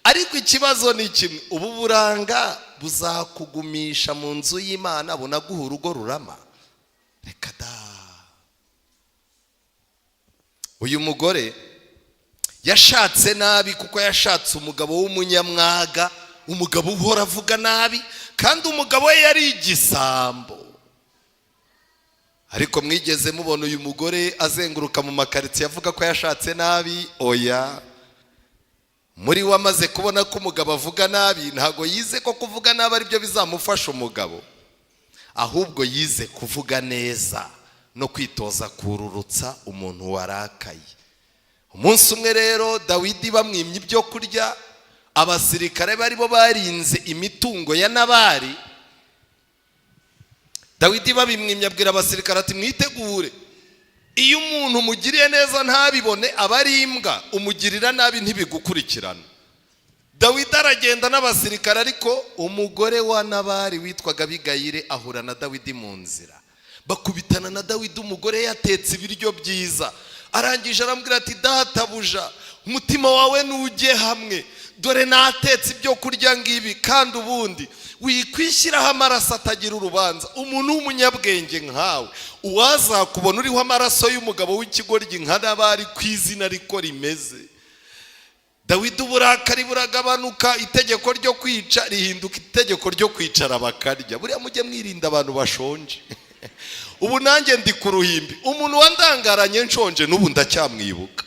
Ariko ikibazo ni kimwe, ubu buranga buzakugumisha mu nzu y'Imana bunaguha urugo rurama? Reka da. Uyu mugore yashatse nabi kuko yashatse umugabo w'umunyamwaga, umugabo uhora avuga nabi, kandi umugabo we yari igisambo. Ariko mwigeze mubona uyu mugore azenguruka mu makaritsiye avuga ko yashatse nabi? Oya. Muri we amaze kubona ko umugabo avuga nabi, ntago yize ko kuvuga nabi ari byo bizamufasha umugabo, ahubwo yize kuvuga neza no kwitoza kururutsa umuntu warakaye. Umunsi umwe rero Dawidi bamwimye ibyo kurya, abasirikare bari bo barinze imitungo ya Nabali. Dawidi babimwimye abwira abasirikare ati mwitegure, iyo umuntu umugiriye neza ntabibone aba ari imbwa, umugirira nabi ntibigukurikirana. Dawidi aragenda n'abasirikare, ariko umugore wa Nabali witwaga Abigayili ahura na Dawidi mu nzira, bakubitana na Dawidi. Umugore yatetse ibiryo byiza, arangije arambwira ati databuja, umutima wawe nujye hamwe, dore natetse ibyo kurya ngibi, kandi ubundi wikwishyiraho amaraso atagira urubanza. Umuntu w'umunyabwenge nkawe uwazakubona uriho amaraso y'umugabo w'ikigoryi nka Nabali ku izina riko rimeze. Dawidi uburakari buragabanuka, itegeko ryo kwica rihinduka itegeko ryo kwicara bakarya. Buriya mujye mwirinda abantu bashonje. Ubu nanjye ndi ku ruhimbi, umuntu wandangaranye nshonje n'ubu ndacyamwibuka.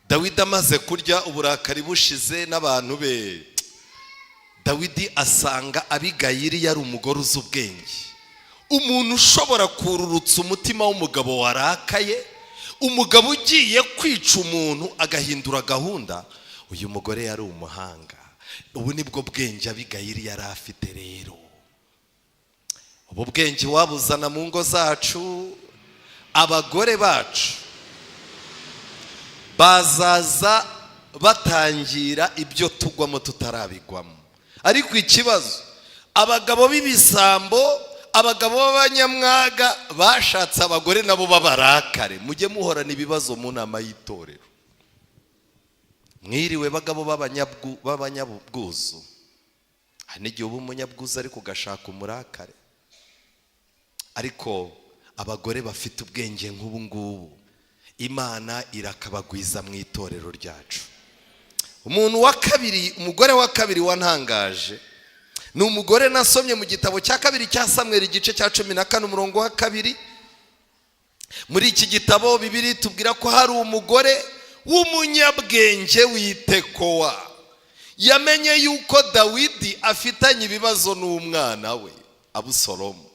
Dawidi amaze kurya uburakari bushize n'abantu be, Dawidi asanga Abigayili yari umugore uzi ubwenge, umuntu ushobora kururutsa umutima w'umugabo warakaye, umugabo ugiye kwica umuntu agahindura gahunda. Uyu mugore yari umuhanga. Ubu nibwo bwenge Abigayili yari afite rero. Ubu bwenge wabuzana mu ngo zacu, abagore bacu bazaza batangira ibyo tugwamo tutarabigwamo. Ariko ikibazo, abagabo b'ibisambo, abagabo b'abanyamwaga bashatse abagore nabo b'abarakare. Mujye muhorana ibibazo mu nama y'itorero. Mwiriwe bagabo b'abanyabwuzu, hari n'igihe uba umunyabwuzu ariko ugashaka umurakare. Ariko abagore bafite ubwenge nk'ubu ngubu Imana irakabagwiza mu itorero ryacu. Umuntu wa kabiri, umugore wa kabiri wantangaje, ni umugore nasomye mu gitabo cya kabiri cya Samweli igice cya 14 umurongo wa 2. Muri iki gitabo Bibiliya tubwira ko hari umugore w'umunyabwenge w'Itekowa. Yamenye yuko Dawidi afitanye ibibazo n'umwana we Abusalomu.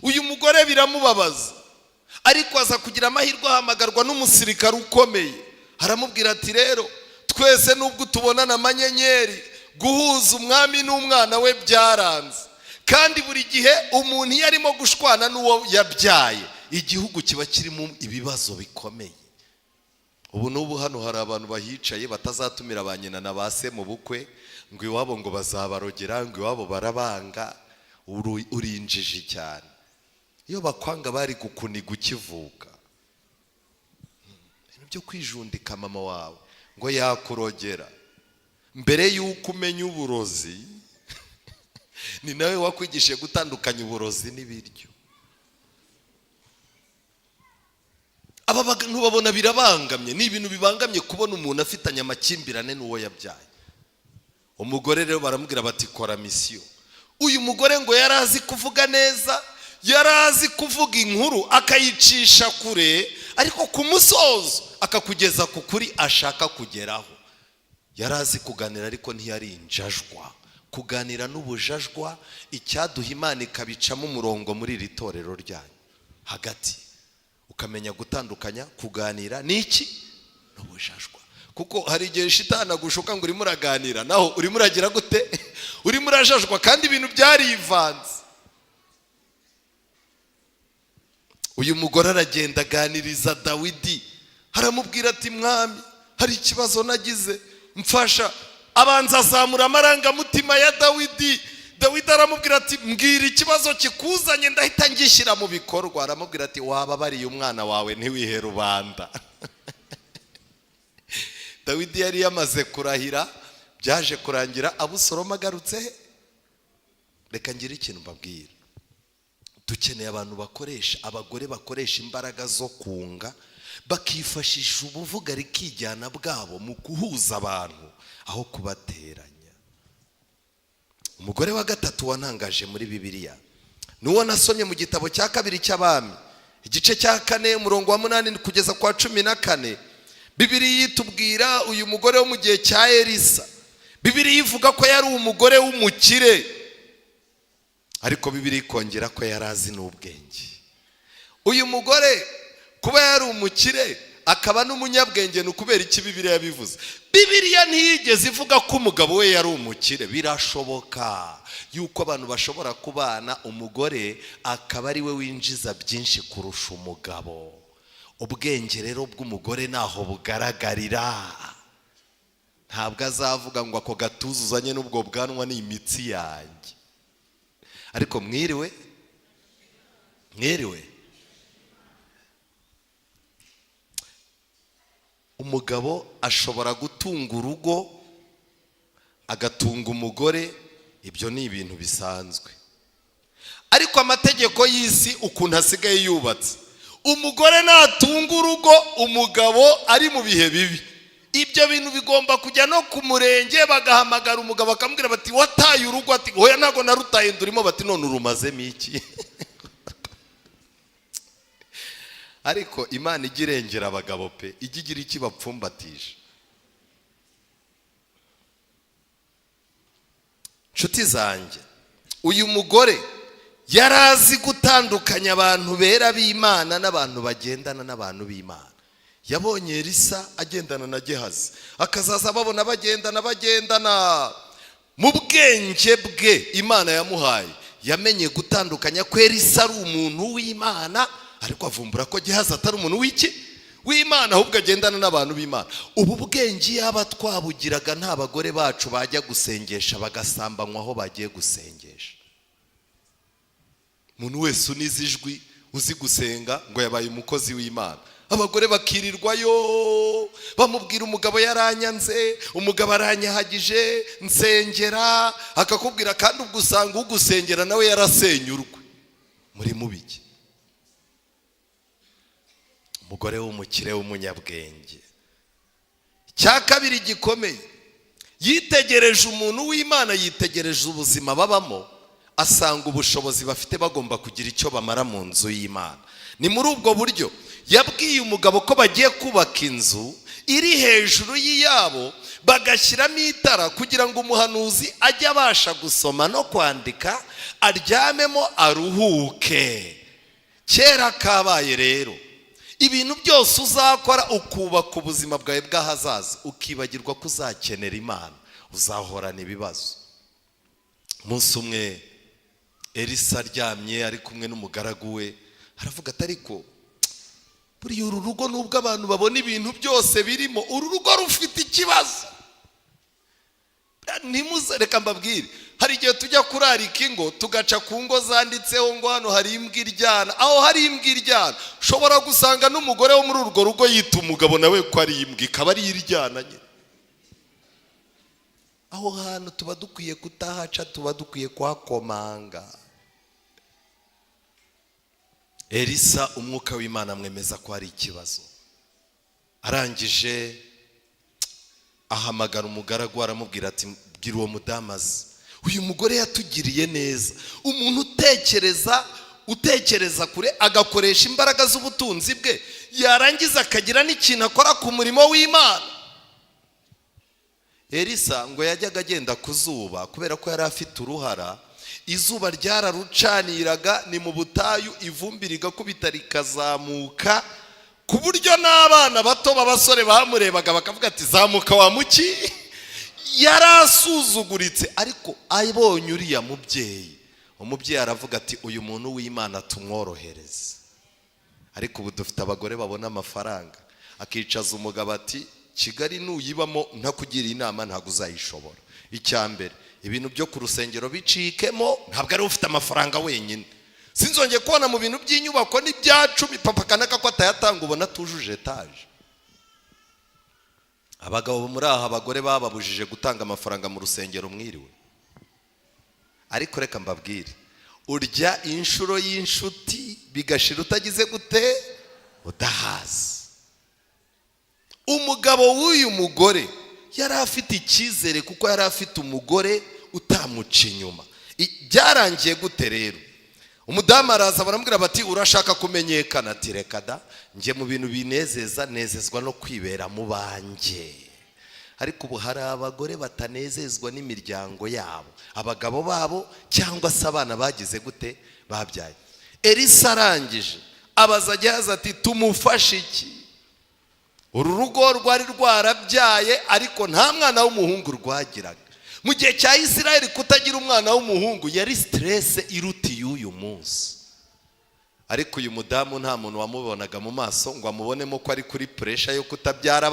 Uyu mugore biramubabaza, ariko aza kugira amahirwe ahamagarwa n'umusirikare ukomeye. Haramubwira ati rero twese nubwo tubonana amanyenyeri, guhuza umwami n'umwana we byaranze, kandi buri gihe umuntu iyo arimo gushwana n'uwo yabyaye, igihugu kiba kirimo ibibazo bikomeye. Ubu n'ubu hano hari abantu bahicaye batazatumira ba nyina na ba se mu bukwe, ngo iwabo ngo bazabarogera, ngo iwabo barabanga. Urinjije cyane. Iyo bakwanga bari gukuniga ukivuka. Ibintu byo kwijundika mama wawe ngo yakurogera mbere y'uko umenya uburozi, ni nawe wakwigishije gutandukanya uburozi n'ibiryo. aba bantu babona birabangamye, ni ibintu bibangamye kubona umuntu afitanye amakimbirane n'uwo yabyaye. Umugore rero baramubwira bati kora misiyo. Uyu mugore ngo yarazi kuvuga neza, yarazi kuvuga inkuru akayicisha kure, ariko ku musozo akakugeza ku kuri ashaka kugeraho. Yarazi kuganira ariko ntiyari injajwa. Kuganira n'ubujajwa icyaduha Imana ikabicamo umurongo muri iri torero ryanyu hagati, ukamenya gutandukanya kuganira n'iki n'ubujajwa. Kuko hari igihe shitani agushuka ngo urimo uraganira naho urimo uragira gute, urimo urajajwa kandi ibintu byarivanze. Uyu mugore aragenda aganiriza Dawidi, aramubwira ati mwami, hari ikibazo nagize, mfasha. Abanza azamura amarangamutima ya Dawidi. Dawidi aramubwira ati mbwira ikibazo kikuzanye ndahita ngishyira mu bikorwa. Aramubwira ati wababariye umwana wawe ntiwihe rubanda. Dawidi yari yamaze kurahira, byaje kurangira Abusalomu agarutse he. Reka ngire ikintu mbabwira, dukeneye abantu bakoresha, abagore bakoresha imbaraga zo kunga, bakifashisha ubuvuga rikijyana bwabo mu guhuza abantu aho kubateranya. Umugore wa gatatu wantangaje muri Bibiliya nuwo nasomye mu gitabo cya kabiri cy'Abami igice cya 4 umurongo wa 8 kugeza kwa 14. Bibiliya yitubwira uyu mugore wo mu gihe cya Elisa. Bibiliya ivuga ko yari umugore w'umukire, ariko Bibiliya ikongera ko yarazi n'ubwenge. Uyu mugore kuba yari umukire akaba n'umunyabwenge ni ukubera iki Bibiliya yabivuze? Bibiliya ntiyigeze ivuga ko umugabo we yari umukire. Birashoboka yuko abantu bashobora kubana, umugore akaba ari we winjiza byinshi kurusha umugabo. Ubwenge rero bw'umugore naho bugaragarira. Ntabwo azavuga ngo ako gatuzuzanye n'ubwo bwanwa ni imitsi yanjye. Ariko mwiriwe umugabo ashobora gutunga urugo agatunga umugore, ibyo ni ibintu bisanzwe. Ariko amategeko y'isi ukuntu asigaye yubatse, umugore natunga urugo umugabo ari mu bihe bibi, ibyo bintu bigomba kujya no ku murenge bagahamagara umugabo akamubwira bati wataye urugo, ati oya ntago narutaye ndurimo, bati none urumazemo iki? Ariko Imana igirengera abagabo pe, igigira iki bapfumbatisha. Nshuti zanjye, uyu mugore yarazi gutandukanya abantu bera b'Imana n'abantu bagendana n'abantu b'Imana. Yabonye Elisa agendana na Gehazi, akazaza babona bagendana. Mu bwenge bwe Imana yamuhaye yamenye gutandukanya ko Elisa ari umuntu w'Imana, ariko avumbura ko Gehazi atari umuntu w'Imana, ahubwo agendana n'abantu b'Imana. Ubu bwenge yaba twabugiraga nta bagore bacu bajya gusengesha bagasambanywa aho bagiye gusengesha. Umuntu wese unize ijwi uzi gusenga ngo yabaye umukozi w'Imana. Abagore bakirirwayo bamubwira umugabo yaranyanze, umugabo aranyahagije, nsengera, akakubwira kandi ubwo usanga ugusengera nawe yarasenyurwe. Muri mubiki umugore w'umukire w'umunyabwenge. Cya kabiri gikomeye, yitegereje umuntu w'Imana, yitegereje ubuzima babamo, asanga ubushobozi bafite bagomba kugira icyo bamara mu nzu y'Imana. Ni muri ubwo buryo yabwiye umugabo ko bagiye kubaka inzu iri hejuru y'iyabo, bagashyiramo itara kugira ngo umuhanuzi ajye abasha gusoma no kwandika, aryamemo aruhuke. Kera kabaye rero, ibintu byose uzakora ukubaka ubuzima bwawe bw'ahazaza, ukibagirwa ko uzakenera Imana, uzahorana ibibazo. Umunsi umwe Elisa aryamye ari kumwe n'umugaragu we, aravuga ati ariko buriya uru rugo nubwo abantu babona ibintu byose birimo, uru rugo rufite ikibazo. Reka mbabwire, hari igihe tujya kurarika ingo tugaca ku ngo zanditseho ngo hano hari imbwa iryana. Aho hari imbwa iryana ushobora gusanga n'umugore wo muri urwo rugo yita umugabo nawe ko ari imbwa, ikaba ari iryana nyine. Aho hantu tuba dukwiye kutahaca, tuba dukwiye kuhakomanga. Elisa umwuka w'Imana amwemeza ko hari ikibazo. Arangije ahamagara umugaragu aramubwira ati bwira uwo mudamazi, uyu mugore yatugiriye neza. Umuntu utekereza kure agakoresha imbaraga z'ubutunzi bwe, yarangiza akagira n'ikintu akora ku murimo w'Imana. Elisa ngo yajyaga agenda ku zuba kubera ko yari afite uruhara. Izuba ryararucaniraga, ni mu butayu, ivumbi rigakubita rikazamuka, ku buryo n'abana bato b'abasore bamurebaga bakavuga ati zamuka wa muki. Yarasuzuguritse, ariko abonye uriya mubyeyi, umubyeyi aravuga ati uyu muntu w'Imana tumworohereze. Ariko ubu dufite abagore babona amafaranga, akicaza umugabo ati Kigali nuyibamo ntakugira inama ntabwo uzayishobora. Icyambere, ibintu byo ku rusengero bicikemo, ntabwo ari ufite amafaranga wenyine. Sinzongeye kubona mu bintu by'inyubako n'ibyacu papa kanaka ko atayatanga ubona tujuje etaje. Abagabo muri aha abagore bababujije gutanga amafaranga mu rusengero mwiriwe. Ariko reka mbabwire, urya inshuro y'inshuti bigashira utagize gute, udahaza. Umugabo w'uyu mugore yari afite icyizere kuko yari afite umugore utamuca inyuma. Byarangiye gute rero? Umudamu araza baramubwira bati urashaka kumenyekana? Ati reka da, njye mu bintu binezeza nezezwa no kwibera mu banjye. Ariko ubu hari abagore batanezezwa n'imiryango yabo, abagabo babo cyangwa se abana bagize gute, babyaye. Elisa arangije abaza Gehazi ati tumufashe iki? Uru rugo rwari rwarabyaye ariko nta mwana w'umuhungu rwagiraga. Mu gihe cya Isirayeli kutagira umwana w'umuhungu yari stress iruti y'uyu munsi. Ariko uyu mudamu nta muntu wamubonaga mu maso ngo amubonemo ko ari kuri pressure yo kutabyara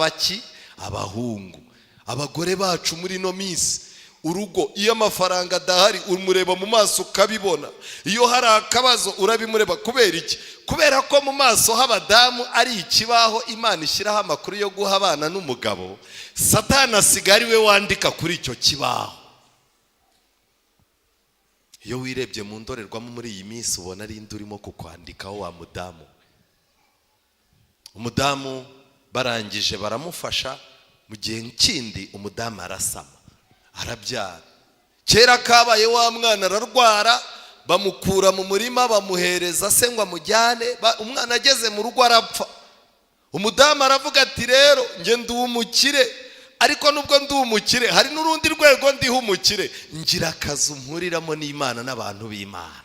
abahungu. Abagore bacu muri no minsi, urugo iyo amafaranga adahari umureba mu maso ukabibona, iyo hari akabazo urabimureba. Kubera iki? Kubera ko mu maso h'abadamu ari ikibaho Imana ishyiraho amakuru yo guha abana n'umugabo. Satani asigari we wandika kuri icyo kibaho. Iyo wirebye mu ndorerwamo muri iyi minsi ubona ari indi urimo kukwandikaho wa mudamu. Umudamu barangije baramufasha, mu gihe kindi umudamu arasama, arabyara. Kera kabaye wa mwana ararwara, bamukura mu murima bamuhereza se ngo amujyane, umwana ageze mu rugo arapfa. Umudamu aravuga ati rero nge ndi umukire, ariko nubwo ndi umukire hari n'urundi rwego ndiho umukire, ngira akazi umpuriramo n'Imana n'abantu b'Imana.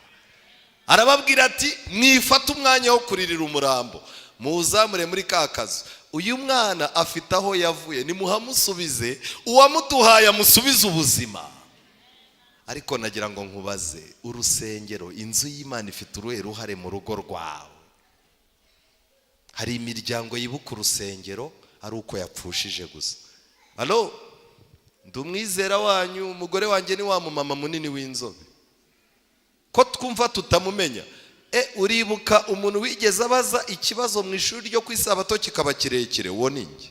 Arababwira ati mwifata umwanya wo kuririra umurambo, muzamure muri ka kazi. Uyu mwana afite aho yavuye, nimuhamusubize, uwamuduhaye amusubize ubuzima. Ariko nagira ngo nkubaze, urusengero, inzu y'Imana ifite uruhe ruhare mu rugo rwawe? Hari imiryango yibuka urusengero ari uko yapfushije gusa. Halo, ndumwizera wanyu, umugore wanjye ni wa mumama munini w'inzobe ko twumva tutamumenya. Uribuka umuntu wigeze abaza ikibazo mu ishuri ryo kwisabato kikaba kirekire? Uwo ninjye.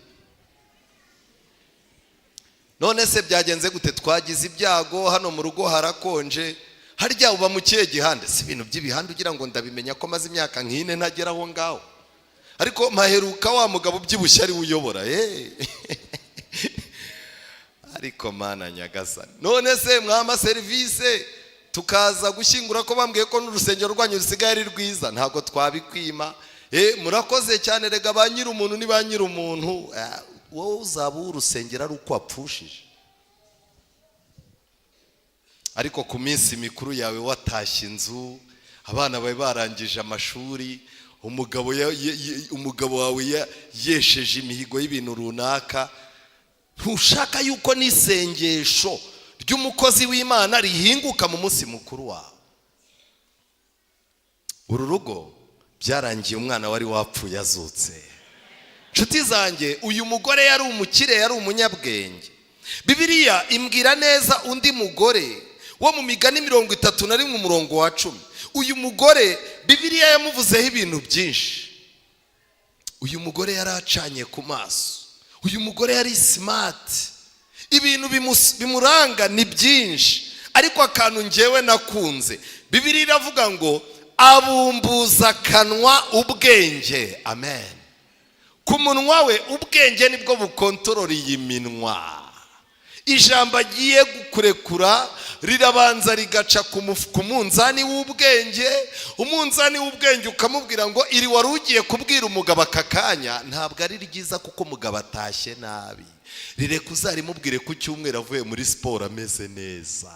None se byagenze gute? Twagize ibyago hano mu rugo harakonje. Harya uba mu kihe gihande? Si ibintu by'ibihande ugira ngo ndabimenya ko maze imyaka nk'ine ntagera aho ngaho. Ariko maheruka wa mugabo ubyibushye ari uyobora. Ariko Mana nyagasani, none se mwama service tukaza gushyingura ko bambwiye ko n'urusengero rwanyu rusigaye ari rwiza, ntabwo twabikwima. Murakoze cyane, rega ba nyiri umuntu ni ba nyiri umuntu. Wowe uzaba urusengero ari uko wapfushije. Ariko ku minsi mikuru yawe watashye inzu, abana bawe barangije amashuri, umugabo wawe yesheje imihigo y'ibintu runaka, ntushaka yuko n'isengesho ry'umukozi w'Imana rihinguka mu munsi mukuru wawe. Uru rugo byarangiye umwana wari wapfuye azutse. Nshuti zanjye, uyu mugore yari umukire, yari umunyabwenge. Bibiliya imbwira neza undi mugore wo mu Migani 31 umurongo wa 10. Uyu mugore Bibiliya yamuvuzeho ibintu byinshi. Uyu mugore yari acanye ku maso, uyu mugore yari smart, ibintu bimuranga ni byinshi. Ariko akantu njyewe nakunze, Bibiliya iravuga ngo abumbuza akanwa ubwenge. Amen. Ku munwa we ubwenge nibwo bukontorora iyi minwa. Ijambo agiye kurekura rirabanza rigaca ku munzani w'ubwenge. Umunzani w'ubwenge ukamubwira ngo iri wari ugiye kubwira umugabo aka kanya ntabwo ari ryiza kuko umugabo atashye nabi, rireka uzarimubwire ku cyumweru avuye muri siporo ameze neza.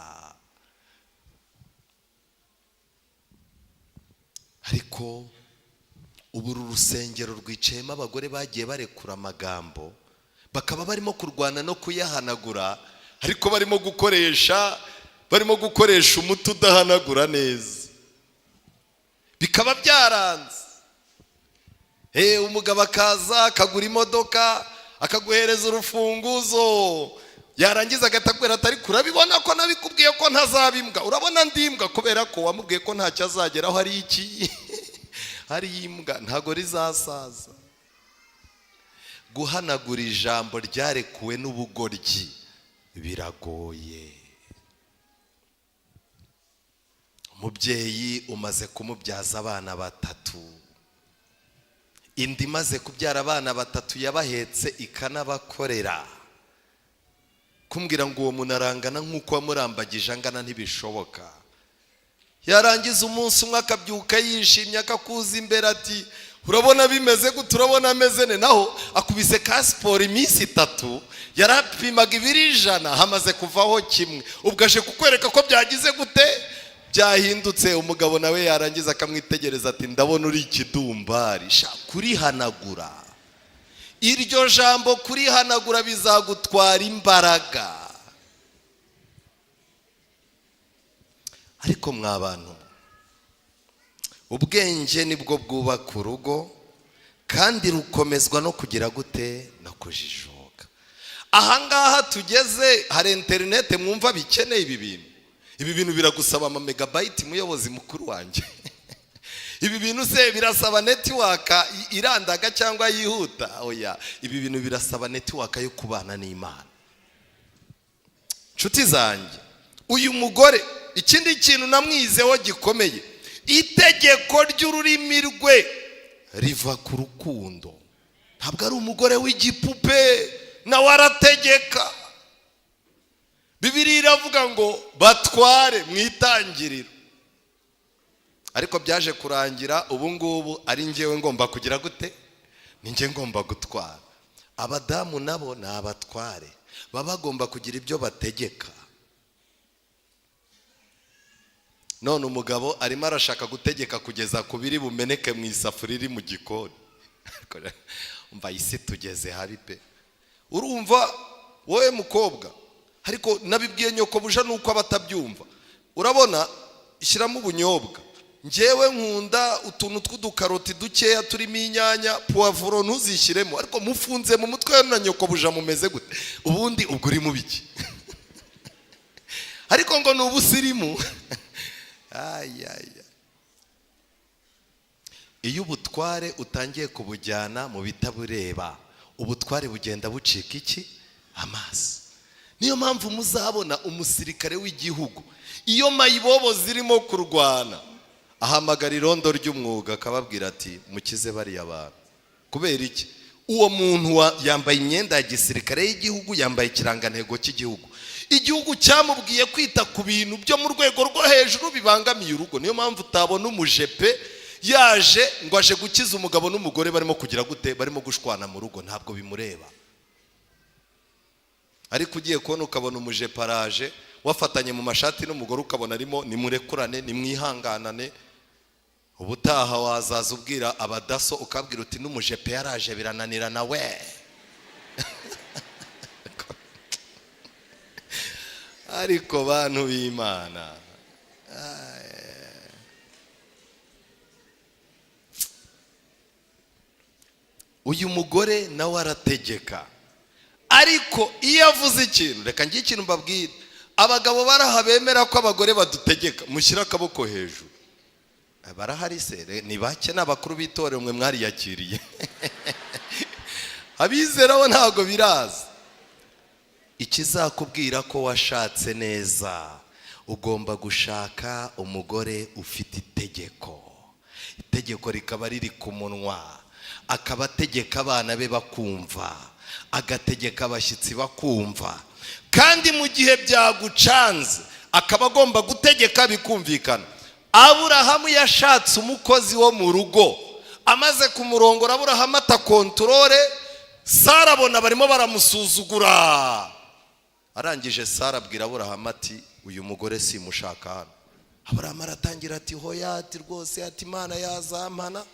Ariko ubu uru rusengero rwicayemo abagore bagiye barekura amagambo, bakaba barimo kurwana no kuyahanagura, ariko barimo gukoresha umuti udahanagura neza, bikaba byaranze. Umugabo akaza akagura imodoka akaguhereza urufunguzo, yarangiza agatakubwira ati ariko urabibona ko nabikubwiye ko ntazabimbwa, urabona ndimbwa kubera ko wamubwiye ko ntacyo azageraho. Hari iki? Hari imbwa ntago rizasaza. Guhanagura ijambo ryarekuwe n'ubugoryi biragoye. Umubyeyi umaze kumubyaza abana 3, indi maze kubyara abana 3 yabahetse ikanabakorera, kumbwira ngo uwo muntu arangana nk'uko wamurambagije angana ntibishoboka. Yarangiza umunsi umwe akabyuka yishimye akakuza imbere ati urabona bimeze gute, urabona ameze ne, naho akubise ka siporo iminsi 3 yarapimaga 100 hamaze kuvaho kimwe, ubwo aje kukwereka ko byagize gute, byahindutse. Umugabo nawe yarangiza akamwitegereza ati ndabona uri ikidumbari. Kurihanagura iryo jambo, kurihanagura bizagutwara imbaraga. Ariko mwabantu, ubwenge nibwo bwubaka urugo kandi rukomezwa no kugira gute, no kujijuka. Ahangaha tugeze hari interinete mwumva bikeneye ibi bintu biragusaba ama megabyte muyobozi mukuru wanjye. Ibi bintu se birasaba network irandaga cyangwa yihuta? Oya, ibi bintu birasaba network yo kubana n'Imana. Nshuti zanjye, uyu mugore ikindi kintu namwizeho gikomeye, itegeko ry'ururimi rwe riva ku rukundo. Ntabwo ari umugore w'igipupe nawe arategeka. Bibiliya iravuga ngo batware mu itangiriro, ariko byaje kurangira ubu ngubu ari njyewe ngomba kugira gute, ni njye ngomba gutwara. Abadamu nabo ni abatware, baba bagomba kugira ibyo bategeka. None umugabo arimo arashaka gutegeka kugeza ku biri bumeneke mu isafuriya iri mu gikoni. Umva isi tugeze habi pe. Urumva wowe mukobwa, ariko nabibwiye nyoko buja nuko abatabyumva. Urabona ishyiramo ubunyobwa, njyewe nkunda utuntu tw'udukaroti dukeya turimo inyanya, poivron ntuzishyiremo, ariko mufunze mu mutwe na nyoko buja mumeze gute, ubundi ubwo uri mu biki? Ariko ngo ni ubusirimu. Iyo ubutware utangiye kubujyana mu bitabureba, ubutware bugenda bucika iki? Amazi. Niyo mpamvu muzabona umusirikare w'igihugu, iyo mayibobo zirimo kurwana, ahamagara irondo ry'umwuga akababwira ati mukize bariya abantu. Kubera iki? Uwo muntu yambaye imyenda ya gisirikare y'igihugu, yambaye ikirangantego cy'igihugu. Igihugu cyamubwiye kwita ku bintu byo mu rwego rwo hejuru bibangamiye urugo. Niyo mpamvu utabona umujepe yaje ngo aje gukiza umugabo n'umugore barimo kugira gute, barimo gushwana mu rugo, ntabwo bimureba. Ariko ugiye kubona ukabona umujepe araje wafatanye mu mashati n'umugore, ukabona arimo nimurekurane nimwihanganane. Ubutaha wazaza ubwira abadaso ukabwira uti n'umujepe yaraje birananirana we. Ariko bantu b'Imana, uyu mugore nawe arategeka, ariko iyo avuze ikintu, reka ngiye ikintu mbabwira, abagabo baraha bemera ko abagore badutegeka, mushyira akaboko hejuru. Barahari se, ni bake n'abakuru b'itorero mwe mwariyakiriye. Abizera bo ntago biraza. Ikizakubwira ko washatse neza, ugomba gushaka umugore ufite itegeko. itegeko rikaba riri ku munwa, akaba ategeka abana be bakumva, agategeka abashyitsi bakumva, kandi mu gihe byagucanze akaba agomba gutegeka bikumvikana. Aburahamu yashatse umukozi wo mu rugo, amaze kumurongora Aburahamu atakontorore, Sara abona barimo baramusuzugura. Arangije Sara abwira Aburahamu ati uyu mugore simushaka hano. Aburahamu aratangira ati hoya, ati rwose, ati Imana yazampana.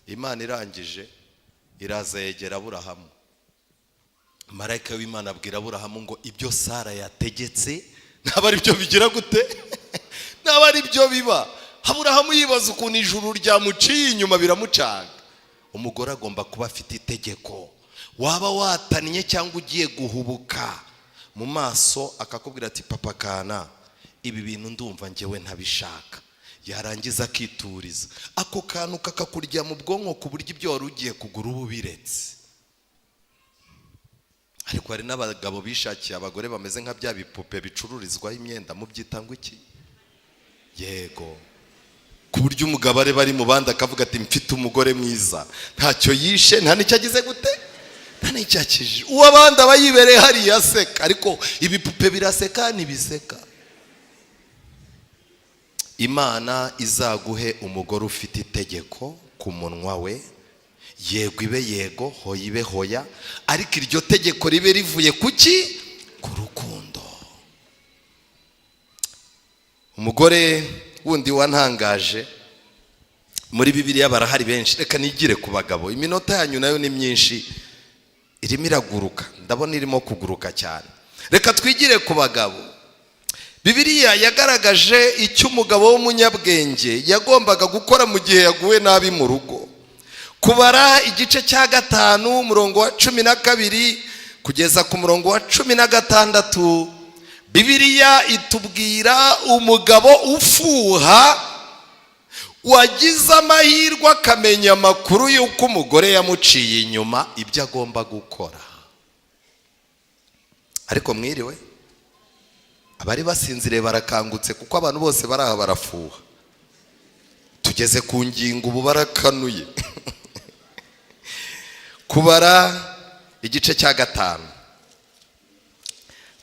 Imana irangije iraza yegera Aburahamu. Marayika w'Imana abwira Aburahamu ngo ibyo Sara yategetse ntabwo ari byo bigira gute, ntabwo ari byo biba. Aburahamu yibaza ukuntu ijuru ryamuciye inyuma biramucanga. Umugore agomba kuba afite itegeko. Waba watannye cyangwa ugiye guhubuka mu maso akakubwira ati papa kana, ibi bintu ndumva njyewe ntabishaka, yarangiza akituriza, ako kantu kakakurya mu bwonko ku buryo ibyo wari ugiye kugura ubu biretse. Ariko hari n'abagabo bishakiye abagore bameze nka bya bipupe bicururizwaho imyenda, mu byitangwa iki? Yego. Ku buryo umugabo areba ari mu bandi akavuga ati mfite umugore mwiza, ntacyo yishe, nta n'icyo agize gute, nta n'icyo akije. Uwo abandi aba yibereye hariya aseka, ariko ibipupe biraseka ntibiseka. Imana izaguhe umugore ufite itegeko ku munwa we, yego ibe yego, hoya ibe hoya, ariko iryo tegeko ribe rivuye kuki? Ku rukundo. Umugore wundi wantangaje muri Bibiliya barahari benshi, reka nigire ku bagabo. Iminota yanyu nayo ni myinshi, irimo iraguruka, ndabona irimo kuguruka cyane. Reka twigire ku bagabo. Bibiliya yagaragaje icyo umugabo w'umunyabwenge yagombaga gukora mu gihe yaguwe nabi mu rugo. Kubara igice cya 5 umurongo wa 12 kugeza ku murongo wa 16, Bibiliya itubwira umugabo ufuha wagize amahirwe akamenya amakuru y'uko umugore yamuciye inyuma ibyo agomba gukora. Ariko mwiriwe, abari basinzire barakangutse kuko abantu bose baraha barafuha. Tugeze ku ngingo ubu barakanuye. Kubara igice cya 5.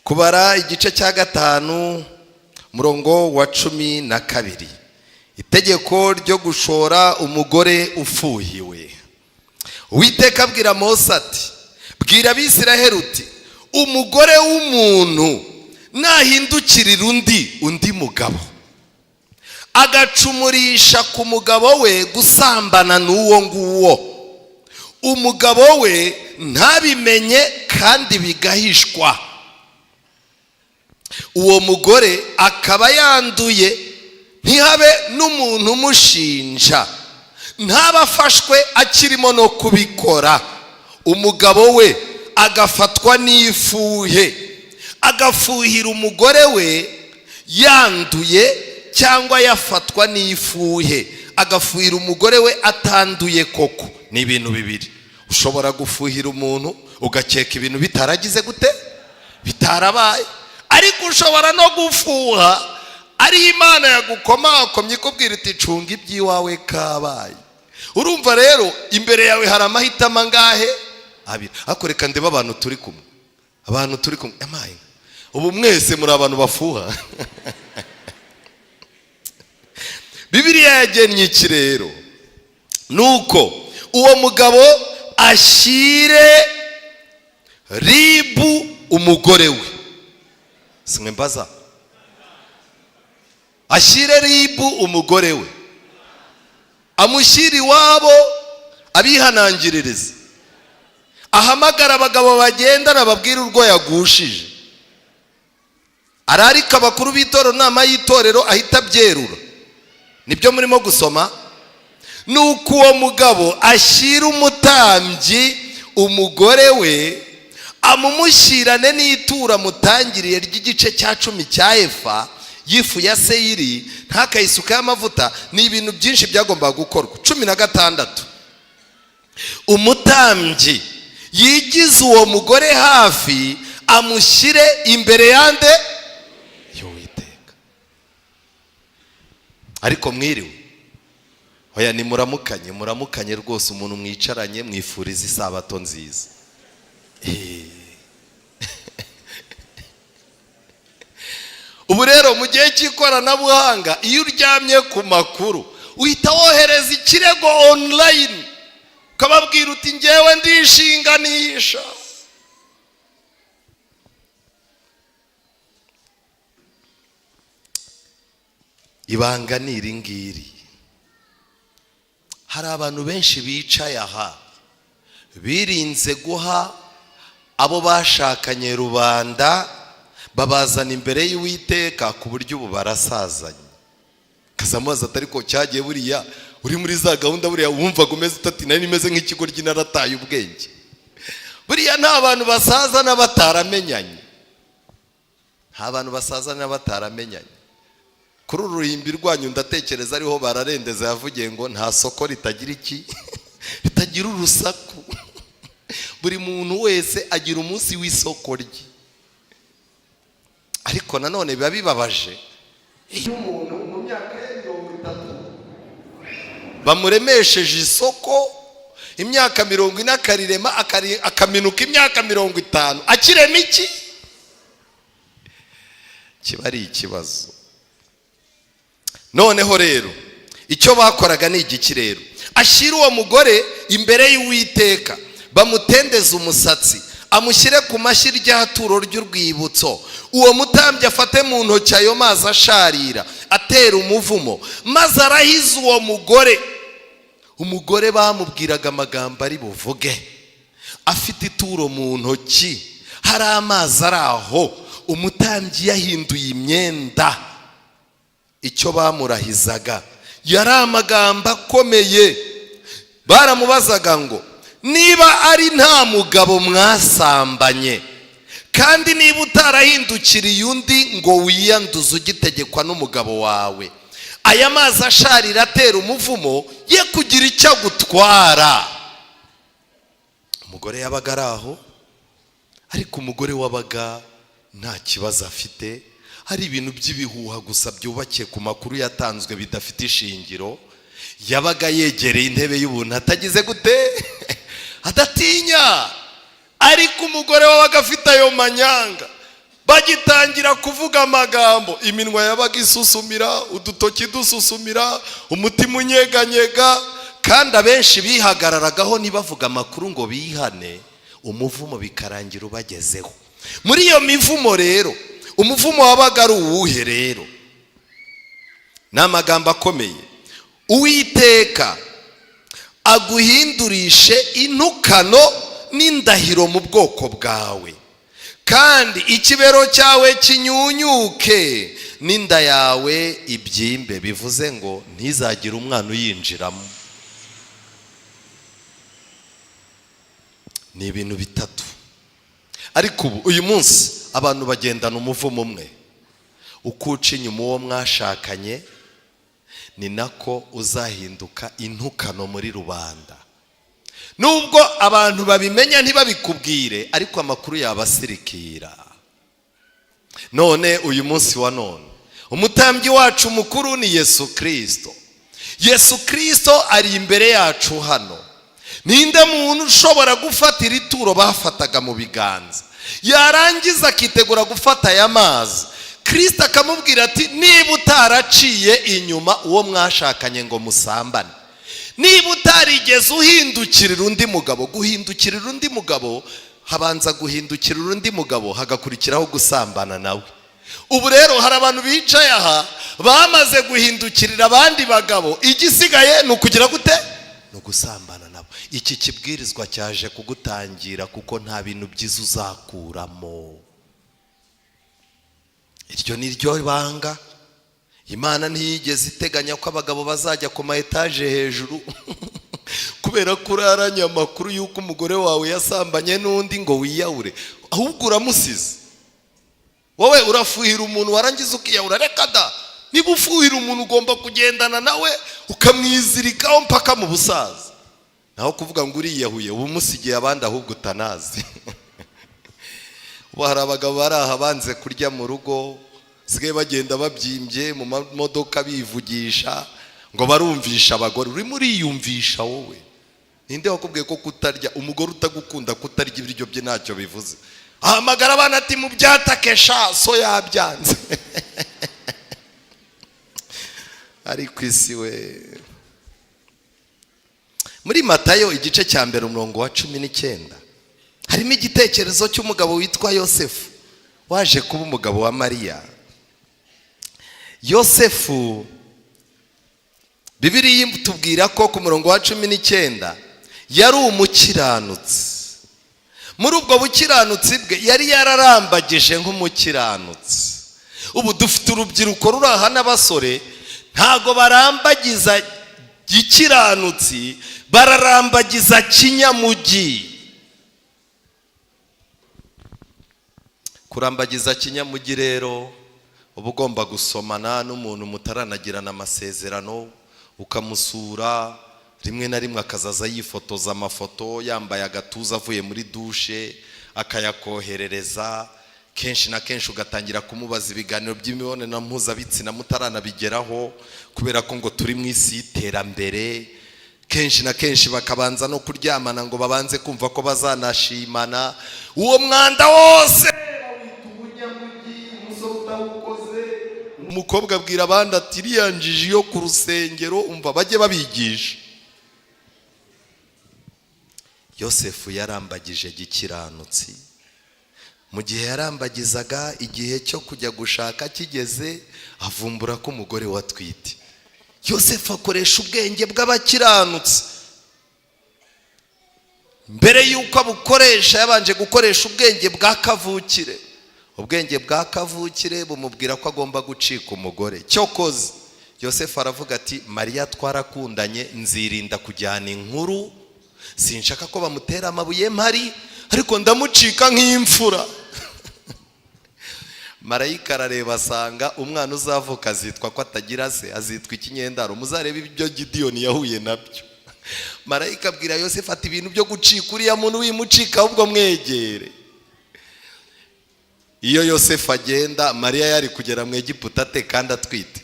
Kubara igice cya 5 murongo wa 12. Itegeko ryo gushora umugore ufuhiwe. Uwiteka abwira Mose ati bwira Abisiraheli uti umugore w'umuntu nahindukirira undi mugabo agacumurisha ku mugabo we gusambana n'uwo nguwo, umugabo we ntabimenye kandi bigahishwa, uwo mugore akaba yanduye, ntihabe n'umuntu umushinja, ntabafashwe akirimo no kubikora, umugabo we agafatwa n'ifuhe, agafuhira umugore we yanduye cyangwa yafatwa n'ifuhe, agafuhira umugore we atanduye koko. Ni ibintu bibiri. Ushobora gufuhira umuntu ugakeka ibintu bitaragize gute, bitarabaye, ariko ushobora no gufuha ari Imana yagukomakomye ikubwira iti cunga iby'iwawe kabaye. Urumva rero imbere yawe hari amahitamo angahe? Abiri. Ariko reka ndeba abantu turi kumwe, abantu turi kumwe, amaye ubu mwese muri abantu bafuha. Bibiliya yagennye iki rero? Nuko uwo mugabo ashyire ribu umugore we. Simwe mbaza, ashyire ribu umugore we, amushyire iwabo abihanangiririza, ahamagara abagabo bagendana babwira urwo yagushije, ararika abakuru b'itorero, nama y'itorero ahita abyerura. Nibyo murimo gusoma. Nuko uwo mugabo ashyira umutambyi umugore we, amumushyirane n'itura mutangiriye ry'igice cya 10 cya efa y'ifu ya seyiri, ntakayisuka y'amavuta. Ni ibintu byinshi byagombaga gukorwa. 16. Umutambyi yigize uwo mugore hafi, amushyire imbere yande y'Uwiteka. Ariko mwiriwe, oya ni muramukanye rwose umuntu mwicaranye mwifuriza isabato nziza. Ubu rero mu gihe cy'ikoranabuhanga iyo uryamye ku makuru uhita wohereza ikirego online ukababwira uti ngewe ndishinganisha. Ibanga ni iri ngiri. Hari abantu benshi bicaye aha birinze guha abo bashakanye rubanda, babazana imbere y'Uwiteka ku buryo ubu barasazanye. Kazamubaza atari ko cyagiye buriya uri muri za gahunda buriya wumvaga umeze utati nari nimeze nk'ikigo ry'inarataye ubwenge. Buriya nta bantu basazana bataramenyanye. Nta bantu basazana bataramenyanye. Kuri uruhimbi rwanyu ndatekereza ariho bararendeza yavugiye ngo nta soko ritagira iki ritagira urusaku. Buri muntu wese agira umunsi w'isoko rye. Ariko nanone biba bibabaje iyo umuntu mu myaka ya 30 bamuremesheje isoko imyaka 40 akarirema akaminuka imyaka 50 akirema iki kiba ari ikibazo. Noneho rero icyo bakoraga ni igiki rero? Ashyira uwo mugore imbere y'Uwiteka, bamutendeza umusatsi, amushyire ku mashyi ry'aturo ry'urwibutso. Uwo mutambyi afate mu ntoki ayo mazi asharira atera umuvumo, maze arahiza uwo mugore. Umugore bamubwiraga amagambo ari buvuge, afite ituro mu ntoki, hari amazi ari aho, umutambyi yahinduye imyenda. Icyo bamurahizaga yari amagambo akomeye. Baramubazaga ngo niba ari nta mugabo mwasambanye, kandi niba utarahindukiriye undi ngo wiyanduze ugitegekwa n'umugabo wawe, aya mazi asharira atera umuvumo ye kugira icyo agutwara. Umugore yabaga ari aho, ariko umugore wabaga nta kibazo afite. Hari ibintu by'ibihuha gusa byubakiye ku makuru yatanzwe bidafite ishingiro. Yabaga yegereye intebe y'ubuntu atagize gute adatinya. Ariko umugore wabaga afite ayo manyanga, bagitangira kuvuga amagambo, iminwa yabaga isusumira, udutoki dususumira, umutima unyeganyega. Kandi abenshi bihagararagaho ntibavuga amakuru ngo bihane, umuvumo bikarangira ubagezeho. Muri iyo mivumo rero, umuvumo wabaga ari uwuhe rero? Ni amagambo akomeye. Uwiteka aguhindurishe intukano n'indahiro mu bwoko bwawe, kandi ikibero cyawe kinyunyuke, n'inda yawe ibyimbe. Bivuze ngo ntizagire umwana uyinjiramo. Ni ibintu bitatu. Ariko uyu munsi abantu bagendana umuvumo umwe. Ukuca inyuma uwo mwashakanye ni nako uzahinduka intukano muri rubanda. Nubwo abantu babimenya ntibabikubwire, ariko amakuru yabasirikira. None uyu munsi wa none umutambyi wacu mukuru ni Yesu Kristo. Yesu Kristo ari imbere yacu hano. Ninde muntu ushobora gufatira ituro bafataga mu biganza, yarangiza akitegura gufata aya mazi? Kristo akamubwira ati niba utaraciye inyuma uwo mwashakanye ngo musambane, niba utarigeze uhindukirira undi mugabo. Guhindukirira undi mugabo habanza guhindukirira undi mugabo, hagakurikiraho gusambana nawe. Ubu rero hari abantu bicaye aha bamaze guhindukirira abandi bagabo, igisigaye ni ukugira gute? No gusambana nabo. Iki kibwirizwa cyaje kugutangira kuko nta bintu byiza uzakuramo. Iryo ni ryo banga. Imana ntiyigeze iteganya ko abagabo bazajya ku ma etaje hejuru kubera kuraranya amakuru yuko umugore wawe yasambanye n'undi ngo wiyahure, ahubwo uramusize. Wowe urafuhira umuntu warangiza ukiyahura. Reka da, niba ufuhira umuntu ugomba kugendana nawe ukamwizirikaho mpaka mu busaza. Naho kuvuga ngo uriyahuye ubu musigiye abandi ahubwo utanazi. Ubu hari abagabo bari aha banze kurya mu rugo, sigaye bagenda babyimbye mu modoka bivugisha, ngo barumvisha abagore. urimo uriyumvisha wowe. ninde wakubwiye ko kutarya, umugore utagukunda kutarya ibiryo bye ntacyo bivuze? ahamagara abana ati mubyatake sha, so yabyanze. ariko isi we. muri Matayo igice cya mbere umurongo wa 19 harimo igitekerezo cy'umugabo witwa Yosefu waje kuba umugabo wa Mariya. Yosefu Bibiliya itubwira ko ku murongo wa 19 yari umukiranutsi. muri ubwo bukiranutsi bwe yari yararambagije nk'umukiranutsi. ubu dufite urubyiruko ruri aha n'abasore ntago barambagiza gikiranutsi, bararambagiza kinyamugi. kurambagiza kinyamugi rero uba ugomba gusomana n'umuntu mutaranagirana amasezerano, ukamusura rimwe na rimwe akazaza yifotoza amafoto yambaye agatuza avuye muri dushe akayakoherereza. kenshi na kenshi ugatangira kumubaza ibiganiro by'imibonano mpuzabitsina mutaranabigeraho, kubera ko ngo turi mu isi y'iterambere. kenshi na kenshi bakabanza no kuryamana ngo babanze kumva ko bazanashimana. uwo mwanda wose umukobwa abwira abandi ati iriya njiji yo ku rusengero umva bajye babigisha. Yosefu yarambagije gikiranutsi. mu gihe yarambagizaga, igihe cyo kujya gushaka kigeze, avumbura ko umugore we atwite. Yosefu akoresha ubwenge bw'abakiranutsi. mbere y'uko abukoresha yabanje gukoresha ubwenge bwa kavukire. ubwenge bwa kavukire bumubwira ko agomba gucika umugore. cyokoze Yosefu aravuga ati Mariya twarakundanye, nzirinda kujyana inkuru, sinshaka ko bamutera amabuye mpari, ariko ndamucika nk'imfura. Marayika arareba asanga umwana uzavuka azitwa ko atagira se, azitwa ikinyendaro. muzarebe ibyo Gideyoni yahuye nabyo. Marayika abwira Yosefu ati ibintu byo gucika uriya muntu wimucika ahubwo mwegere. iyo Yosefu agenda, Mariya yari kugera mu Egiputa ate kandi atwite.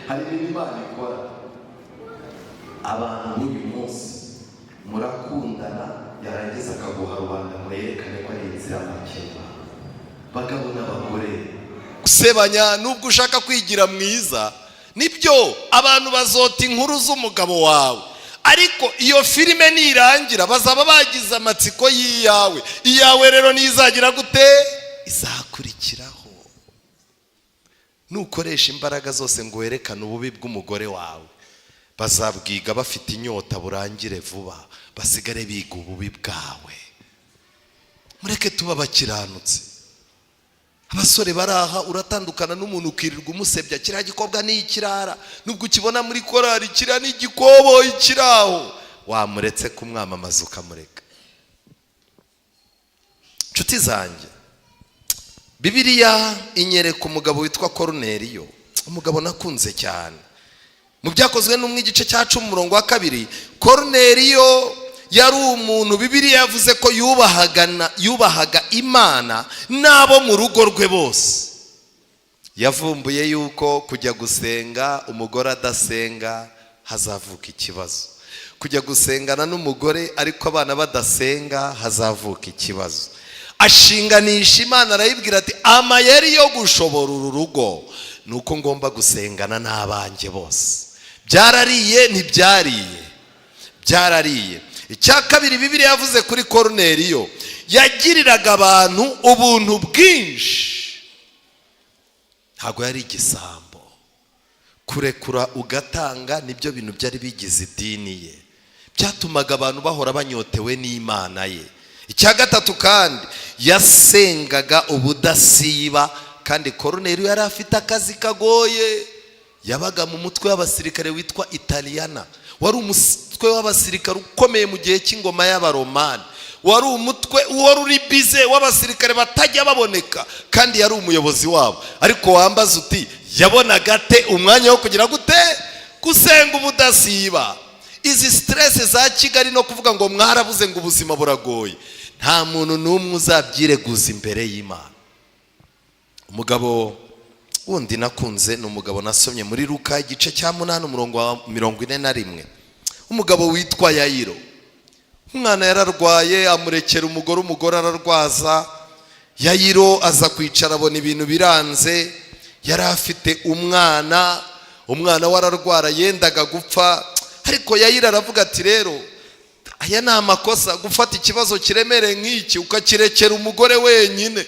hari ibintu Imana ikora. abantu b'uyu munsi murakundana, yarangiza akaguha rubanda muyerekane ko ari inzira makeba. bagabo n'abagore gusebanya, nubwo ushaka kwigira mwiza, nibyo abantu bazota inkuru z'umugabo wawe, ariko iyo filime nirangira bazaba bagize amatsiko y'iyawe. iyawe rero nizagira gute? izakurikiraho. nukoresha imbaraga zose ngo werekane ububi bw'umugore wawe, bazabwiga bafite inyota burangire vuba, basigare biga ububi bwawe. mureke tuba abakiranutsi. abasore baraha, uratandukana n'umuntu ukirirwa umusebya, kiriya gikobwa ni ikirara, nubwo ukibona muri korari kiriya ni igikoboyi kiraho, wamuretse kumwamamaza ukamureka. nshuti zanjye, Bibiliya inyereka umugabo witwa Koruneliyo, umugabo nakunze cyane. mu byakozwe n'umwe igice cya 10 umurongo wa 2, Koruneliyo yari umuntu Bibiliya yavuze ko yubahaga Imana n'abo mu rugo rwe bose. yavumbuye yuko kujya gusenga umugore adasenga hazavuka ikibazo, kujya gusengana n'umugore ariko abana badasenga hazavuka ikibazo. ashinganisha Imana, arayibwira ati amayeri yo gushobora uru rugo nuko ngomba gusengana n'abanjye bose. byarariye ntibyariye? byarariye. icya kabiri Bibiliya yavuze kuri Koruneliyo, yagiriraga abantu ubuntu bwinshi. ntabwo yari igisambo. kurekura ugatanga nibyo bintu byari bigize idini ye, byatumaga abantu bahora banyotewe n'Imana ye. icya gatatu kandi yasengaga ubudasiba, kandi Koruneliyo yari afite akazi kagoye. yabaga mu mutwe w'abasirikare witwa Italiyana, wari umutwe w'abasirikare ukomeye mu gihe cy'ingoma y'Abaromani. wari umutwe wari uri bize w'abasirikare batajya baboneka, kandi yari umuyobozi wabo. ariko wambaza uti yabonaga ate umwanya wo kugira gute? gusenga ubudasiba. izi stress za Kigali no kuvuga ngo mwarabuze ngo ubuzima buragoye, nta muntu n'umwe uzabyireguza imbere y'Imana. umugabo wundi nakunze ni umugabo nasomye muri Luka igice cya 8 umurongo wa 41. Umugabo witwa Yayiro, umwana yararwaye amurekera umugore ararwaza. Yayiro aza kwicara abona ibintu biranze, yari afite umwana wararwara yendaga gupfa. Ariko Yayiro aravuga ati rero aya ni amakosa gufata ikibazo kiremereye nk'iki ukakirekera umugore wenyine.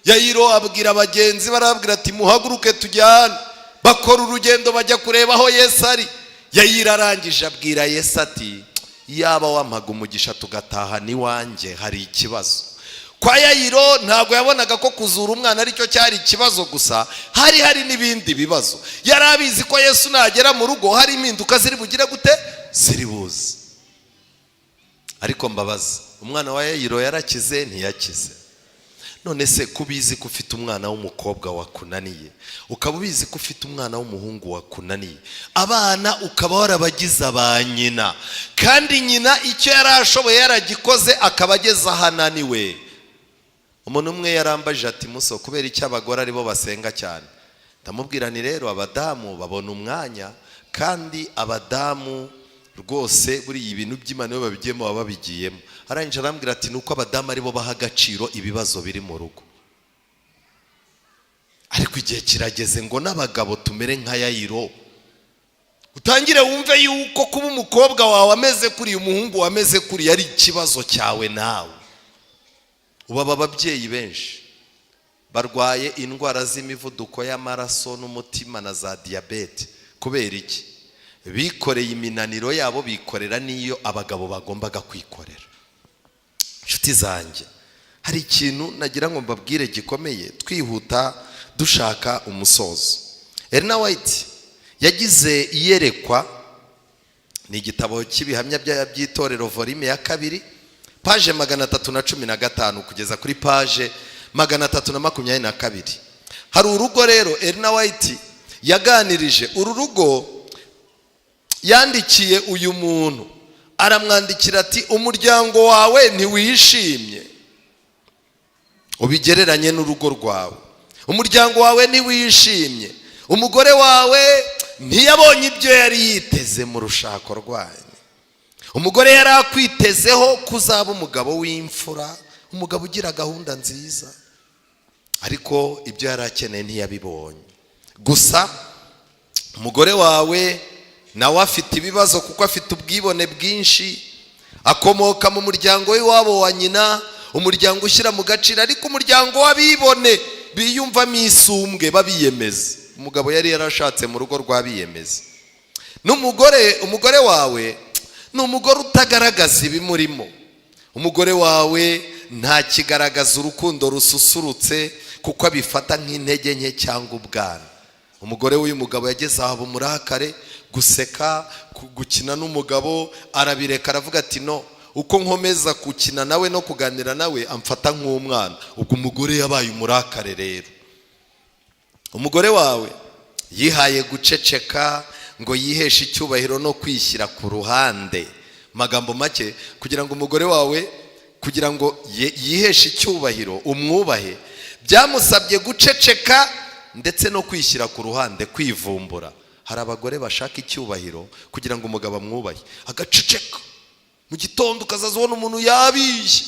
Yayiro abwira abagenzi barabwira ati muhaguruke tujyane. Bakora urugendo bajya kureba aho Yesu ari. Yayiro arangije abwira Yesu ati yaba wampaga umugisha tugataha ni wanjye hari ikibazo. Kwa Yayiro ntabwo yabonaga ko kuzura umwana aricyo cyari ikibazo gusa, hari n'ibindi bibazo. Yari abizi ko Yesu nagera mu rugo hari impinduka ziri bugire gute ziri buze. Ariko mbabaza, umwana wa Yayiro yarakize ntiyakize? None se kubizi ko ufite umwana w'umukobwa wakunaniye, ukaba ubizi ko ufite umwana w'umuhungu wakunaniye, abana ukaba warabagize abanyina, kandi nyina icyo yarashoboye yaragikoze akaba ageze ahananiwe. Umuntu umwe yarambaje ati muso kubera icyo abagore aribo basenga cyane? Ndamubwira ni rero abadamu babona umwanya, kandi abadamu rwose buri ibintu by'Imana yo babigiyemo baba babigiyemo. Arangije arambwira ati nuko abadamu aribo baha agaciro ibibazo biri mu rugo. Ariko igihe kirageze ngo n'abagabo tumere nka Yayiro, utangire wumve yuko kuba umukobwa wawe ameze kuri umuhungu wameze kuri ari ikibazo cyawe nawe. Uba ababyeyi benshi barwaye indwara z'imivuduko y'amaraso n'umutima na za diabete. Kubera iki? Bikoreye iminaniro yabo, bikorera niyo abagabo bagombaga kwikorera. Nshuti zanjye, hari ikintu nagira ngo mbabwire gikomeye twihuta dushaka umusozo. Ellen White yagize iyerekwa, ni igitabo cy'ibihamya by'itorero volume ya 2, page 315 kugeza kuri page 322. Hari urugo rero Ellen White yaganirije. Uru rugo yandikiye uyu muntu, aramwandikira ati umuryango wawe ntiwishimye ubigereranye n'urugo rwawe. Umuryango wawe ntiwishimye, umugore wawe ntiyabonye ibyo yari yiteze mu rushako rwanyu. Umugore yari akwitezeho kuzaba umugabo w'imfura, umugabo ugira gahunda nziza, ariko ibyo yari akeneye ntiyabibonye. Gusa umugore wawe nawe afite ibibazo kuko afite ubwibone bwinshi, akomoka mu muryango w'iwabo wa nyina, umuryango ushyira mu gaciro, ariko umuryango w'abibone biyumvamo isumbwe babiyemeza. Umugabo yari yarashatse mu rugo rw'abiyemeza. Umugore wawe ni umugore utagaragaza ibimurimo. Umugore wawe nta kigaragaza urukundo rususurutse kuko abifata nk'intege nke cyangwa ubwana. Umugore w'uyu mugabo yageze aho umurakare, guseka, gukina n'umugabo arabireka, aravuga ati no, uko nkomeza gukina nawe no kuganira nawe amfata nk'umwana. Ubwo umugore yabaye umurakare rero. Umugore wawe yihaye guceceka ngo yiheshe icyubahiro no kwishyira ku ruhande. Magambo make, kugira ngo umugore wawe kugira ngo yiheshe icyubahiro umwubahe, byamusabye guceceka ndetse no kwishyira ku ruhande, kwivumbura. Hari abagore bashaka icyubahiro kugira ngo umugabo amwubahe, agaceceka. Mu gitondo ukazaza ubona umuntu yabishye,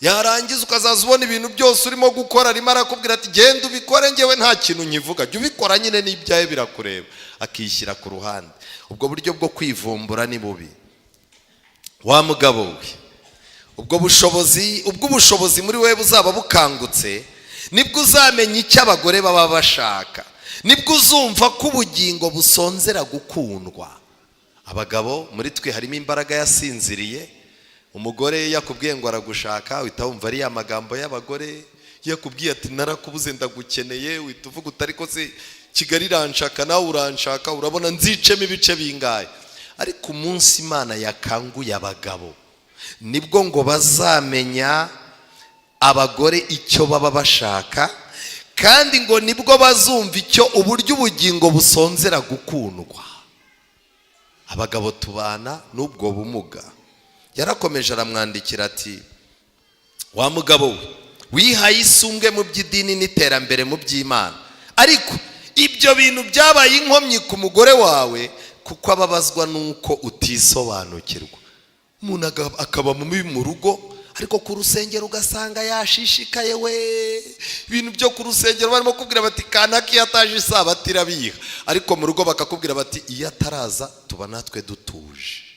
yarangiza ukazaza ubona ibintu byose urimo gukora arimo arakubwira ati genda ubikore, ngewe nta kintu nkivuga, jya ubikora nyine n'ibyawe birakureba, akishyira ku ruhande. Ubwo buryo bwo kwivumbura ni bubi. Wa mugabo we, ubwo ubushobozi muri wewe buzaba bukangutse, nibwo uzamenya icyo abagore baba bashaka, nibwo uzumva ko ubugingo busonzera gukundwa. Abagabo muri twe harimo imbaraga yasinziriye. Umugore yakubwiye ngo aragushaka, uhita wumva ari ya magambo y'abagore. Yakubwiye ati narakubuze ndagukeneye, uhita uvuga utari ko se Kigali iranshaka nawe uranshaka, urabona nzicemo ibice bingahe. Ariko umunsi Imana yakanguye abagabo, nibwo ngo bazamenya abagore icyo baba bashaka, kandi ngo nibwo bazumva icyo uburyo ubugingo busonzera gukundwa. Abagabo tubana n'ubwo bumuga. Yarakomeje aramwandikira ati wa mugabo we, wihaye isumbwe mu by'idini n'iterambere mu by'Imana, ariko ibyo bintu byabaye inkomyi ku mugore wawe kuko ababazwa nuko utisobanukirwa. Umuntu akaba mu rugo ariko ku rusengero ugasanga yashishikaye we, ibintu byo ku rusengero barimo kubwira bati kanaka iyo ataje isabato irabiha, ariko mu rugo bakakubwira bati iyo ataraza tuba natwe dutuje.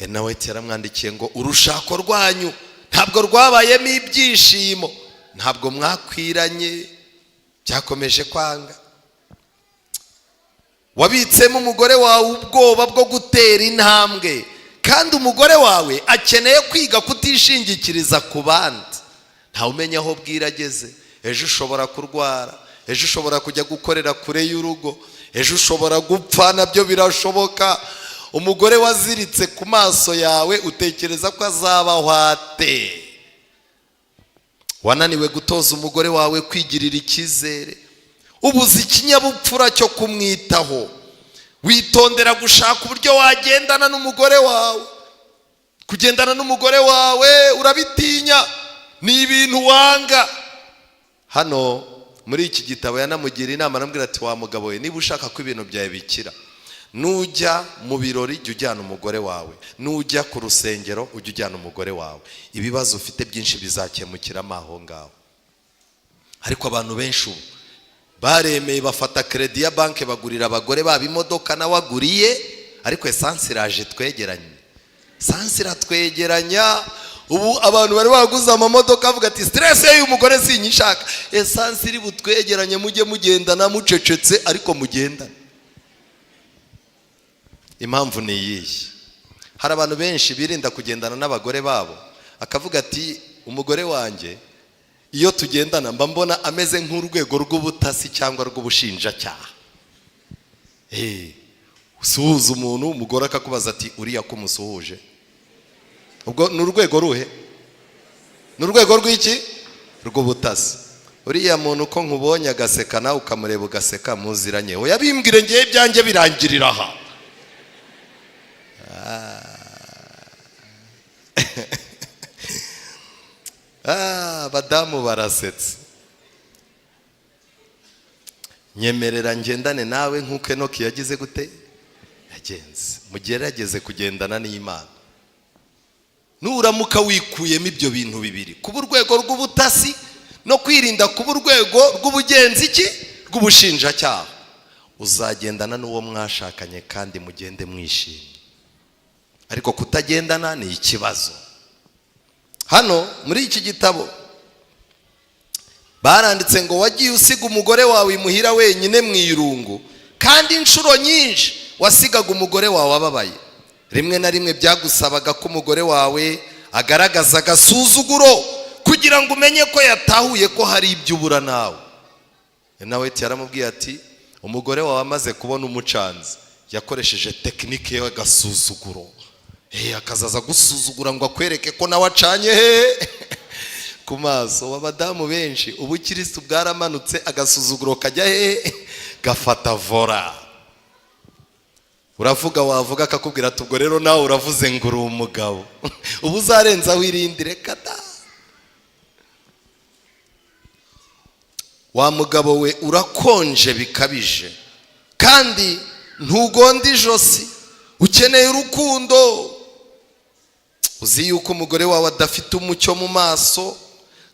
nawe yaramwandikiye ngo urushako rwanyu ntabwo rwabayemo ibyishimo, ntabwo mwakwiranye, byakomeje kwanga. Wabitsemo umugore wawe ubwoba bwo gutera intambwe, kandi umugore wawe akeneye kwiga kutishingikiriza ku bandi. Ntawe umenya aho bwira ageze, ejo ushobora kurwara, ejo ushobora kujya gukorera kure y'urugo, ejo ushobora gupfa, nabyo birashoboka. Umugore waziritse ku maso yawe utekereza ko azabaho ate? Wananiwe gutoza umugore wawe kwigirira icyizere, ubuze ikinyabupfura cyo kumwitaho. Witondera gushaka uburyo wagendana n'umugore wawe. Kugendana n'umugore wawe urabitinya, ni ibintu wanga. Hano muri iki gitabo yanamugira inama, anamubwira ati wa mugabo we, niba ushaka ko ibintu byawe bikira, nujya mu birori jya ujyana umugore wawe, nujya ku rusengero ujya ujyana umugore wawe. Ibibazo ufite byinshi bizakemukiramo aho ngaho. Ariko abantu benshi ubu baremeye bafata kredi ya banki bagurira abagore babo imodoka nawe aguriye, ariko esansi iraje twegeranye, esansi iratwegeranya. Ubu abantu bari baguze amamodoka avuga ati stress y'uyu mugore sinyishaka, esansi iri butwegeranye, mujye mugendana mucecetse ariko mugendana. Impamvu ni iyi: hari abantu benshi birinda kugendana n'abagore babo, akavuga ati umugore wanjye iyo tugendana mba mbona ameze nk'urwego rw'ubutasi cyangwa rw'ubushinjacyaha. Usuhuza umuntu, umugore akakubaza ati uriya ko umusuhuje, ubwo ni urwego ruhe? Ni urwego rw'iki? Rw'ubutasi. Uriya muntu ko nkubonye agaseka nawe ukamureba ugaseka, muziranye. Oya bimbwire ngiye byanjye birangirira aha. Badamu barasetse. Nyemerera ngendane nawe nk'uko Enoki yagize gute? Yagenze. Mugerageze kugendana n'Imana. Nuramuka wikuyemo ibyo bintu bibiri, kuba urwego rw'ubutasi no kwirinda kuba urwego rw'ubugenzi iki? Rw'ubushinjacyaha, uzagendana n'uwo mwashakanye kandi mugende mwishimye. Ariko kutagendana ni ikibazo. Hano muri iki gitabo baranditse ngo wagiye usiga umugore wawe imuhira wenyine mu irungu, kandi inshuro nyinshi wasigaga umugore wawe ababaye. Rimwe na rimwe byagusabaga ko umugore wawe agaragaza agasuzuguro kugira ngo umenye ko yatahuye ko hari ibyo ubura nawe. Nawe yaramubwiye ati umugore wawe amaze kubona umucanzi yakoresheje tekinike y'agasuzuguro. Akazaza gusuzugura ngo akwereke ko nawe acanye ku maso. Abadamu benshi ubukristo bwaramanutse, agasuzuguro kajya gafata vora. Uravuga wavuga akakubwira ati ubwo rero nawe uravuze ngo uri umugabo. Ubu uzarenza wirindire kada. Wa mugabo we urakonje bikabije, kandi ntugonda ijosi, ukeneye urukundo. Uzi yuko umugore wawe adafite umucyo mu maso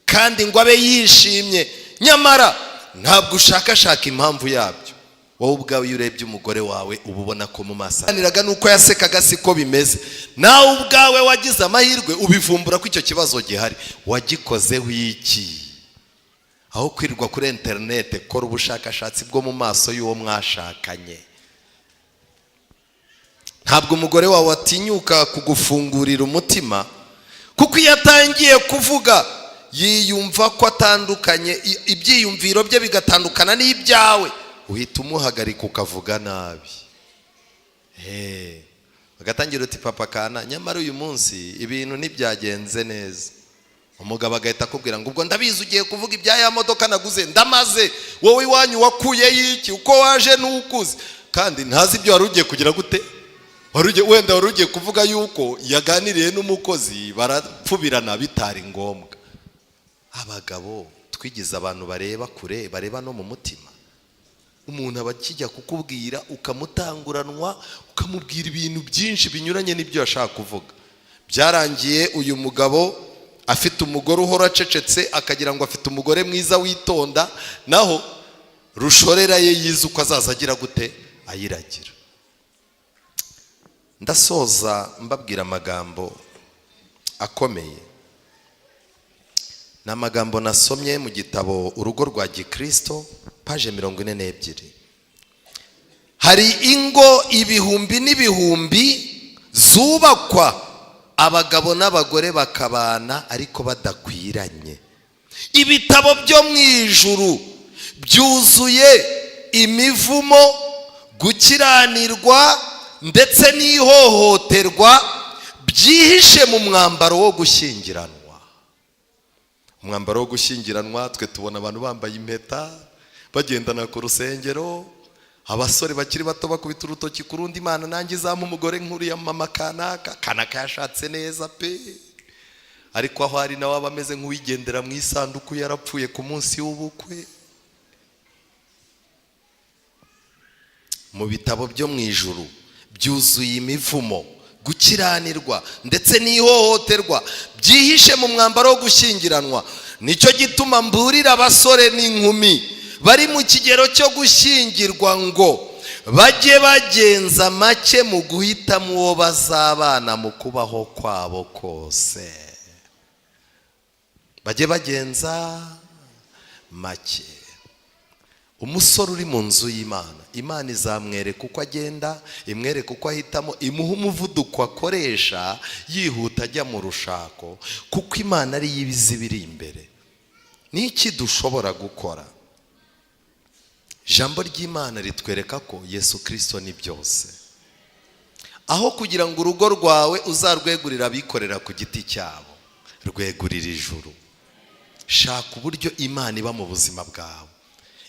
kandi ngo abe yishimye, nyamara ntabwo ushakashaka impamvu yabyo. Wowe ubwawe iyo urebye umugore wawe uba ubona ko mu maso aniraga nuko yasekaga siko bimeze. Nawe ubwawe wagize amahirwe ubivumbura ko icyo kibazo gihari. Wagikozeho iki? Aho kwirirwa kuri interinete, kora ubushakashatsi bwo mu maso y'uwo mwashakanye. Ntabwo umugore wawe atinyuka kugufungurira umutima, kuko iyo atangiye kuvuga yiyumva ko atandukanye, ibyiyumviro bye bigatandukana n'ibyawe, uhita umuhagarika ukavuga nabi. Agatangira uti papa kana, nyamara uyu munsi ibintu ntibyagenze neza. Umugabo agahita akubwira ngo ubwo ndabizi ugiye kuvuga ibya ya modoka naguze, ndamaze. Wowe iwanyu wakuye y'iki? Uko waje n'ukuze, kandi ntazi ibyo wari ugiye kugira gute. Wenda wari ugiye kuvuga yuko yaganiriye n'umukozi barapfubirana bitari ngombwa. Abagabo twigize abantu bareba kure, bareba no mu mutima. Umuntu aba akijya kukubwira ukamutanguranwa, ukamubwira ibintu byinshi binyuranye n'ibyo yashaka kuvuga. Byarangiye uyu mugabo afite umugore uhora acecetse, akagira ngo afite umugore mwiza witonda, naho rushorera ye yize uko azaza agira gute ayiragira. Ndasoza mbabwira amagambo akomeye. Ni amagambo nasomye mu gitabo Urugo rwa Gikristo, paje 42. Hari ingo ibihumbi n'ibihumbi zubakwa, abagabo n'abagore bakabana ariko badakwiranye. Ibitabo byo mu ijuru byuzuye imivumo, gukiranirwa ndetse n'ihohoterwa byihishe mu mwambaro wo gushyingiranwa. Umwambaro wo gushyingiranwa, twe tubona abantu bambaye impeta bagendana ku rusengero, abasore bakiri bato bakubita urutoki ku rundi, Imana nanjye izampa umugore nk'uriya mama kanaka yashatse neza pe. Ariko aho ari nawe aba ameze nk'uwigendera mu isanduku yarapfuye ku munsi w'ubukwe. Mu bitabo byo mu ijuru byuzuye imivumo, gukiranirwa ndetse n'ihohoterwa byihishe mu mwambaro wo gushyingiranwa. Nicyo gituma mburira abasore n'inkumi bari mu kigero cyo gushyingirwa ngo bajye bagenza make mu guhitamo uwo bazabana mu kubaho kwabo kose. Bajye bagenza make. Umusore uri mu nzu y'Imana, Imana izamwereka uko agenda, imwereka uko ahitamo, imuha umuvuduko akoresha yihuta ajya mu rushako, kuko Imana ari yibizi biri imbere. Niki dushobora gukora? Ijambo ry'Imana ritwereka ko Yesu Kristo ni byose. Aho kugira ngo urugo rwawe uzarwegurira abikorera ku giti cyabo, rwegurira ijuru. Shaka uburyo Imana iba mu buzima bwawe.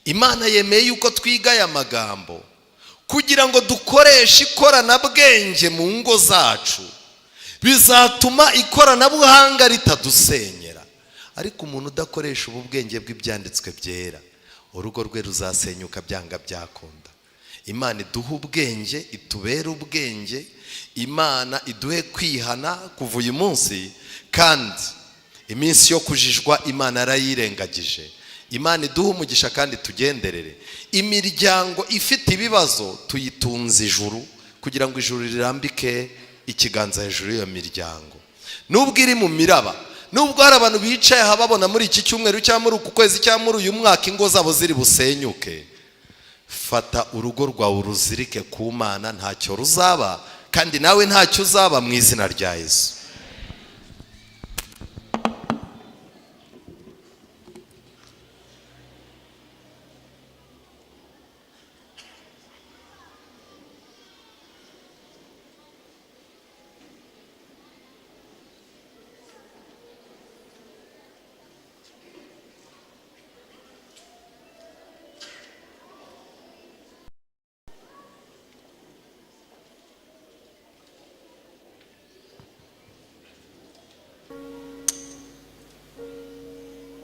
Imana yemeye yuko twiga aya magambo kugira ngo dukoreshe ikoranabuhanga mu ngo zacu, bizatuma ikoranabuhanga ritadusenyera. Ariko umuntu udakoresha ubu bwenge bw'ibyanditswe byera, urugo rwe ruzasenyuka byanga byakunda. Imana iduha ubwenge, itubere ubwenge. Imana iduhe kwihana kuva uyu munsi, kandi iminsi yo kujijwa Imana yarayirengagije. Imana iduha umugisha kandi tugenderere. Imiryango ifite ibibazo tuyitunze ijuru, kugira ngo ijuru rirambike ikiganza hejuru y'iyo miryango. Nubwo iri mu miraba, nubwo hari abantu bicaye aha babona muri iki cyumweru cyangwa muri uku kwezi cyangwa muri uyu mwaka ingo zabo ziri busenyuke, fata urugo rwawe uruzirike ku Mana, ntacyo ruzaba kandi nawe ntacyo uzaba, mu izina rya Yesu.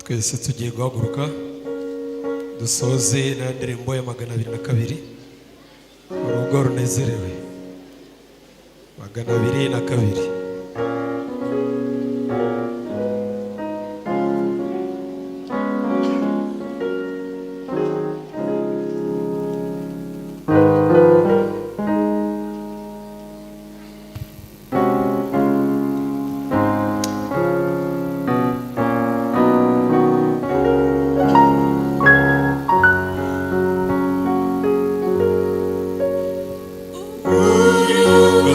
Twese tugiye guhaguruka dusoze na ndirimbo ya 202, urugo runezerewe. 202.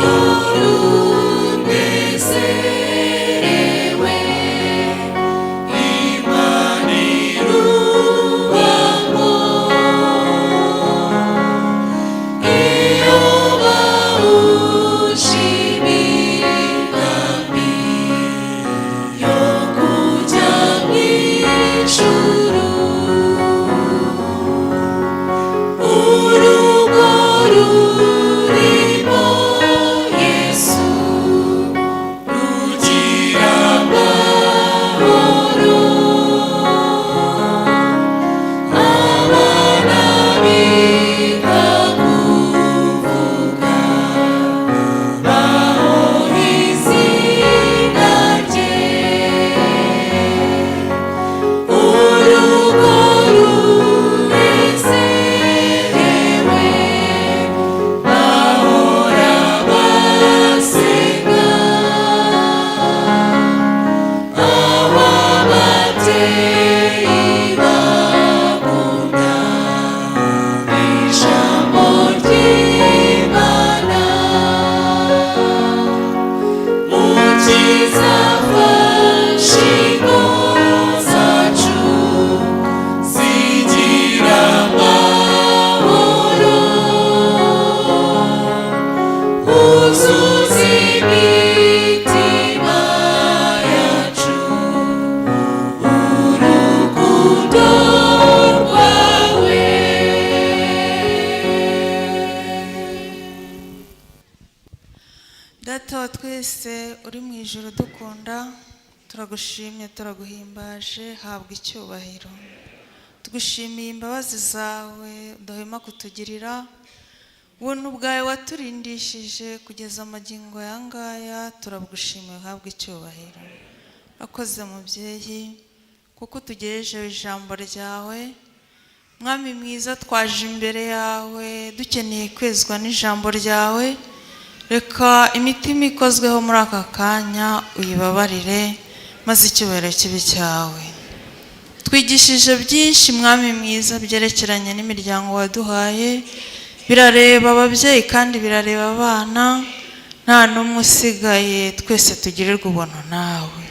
Urugo izafasha ingo zacu zigira amahoro, uzuza imitima yacu urukundo rwawe. Data wa twese uri mu ijoro dukunda, turagushimye turaguhimbaje, habwa icyubahiro. Tugushimiye imbabazi zawe udahwema kutugirira, ubuntu bwawe waturindishije kugeza amagingo aya ngaya, turabugushimiye, habwa icyubahiro. Urakoze mubyeyi kuko utugejejeho ijambo ryawe. Mwami mwiza, twaje imbere yawe dukeneye kwezwa n'ijambo ryawe. Reka imitima ikozweho muri aka kanya uyibabarire, maze icyubahiro kibe cyawe. Twigishije byinshi mwami mwiza byerekeranye n'imiryango waduhaye, birareba ababyeyi kandi birareba abana, nta n'umwe usigaye, twese tugirirwe ubuntu nawe.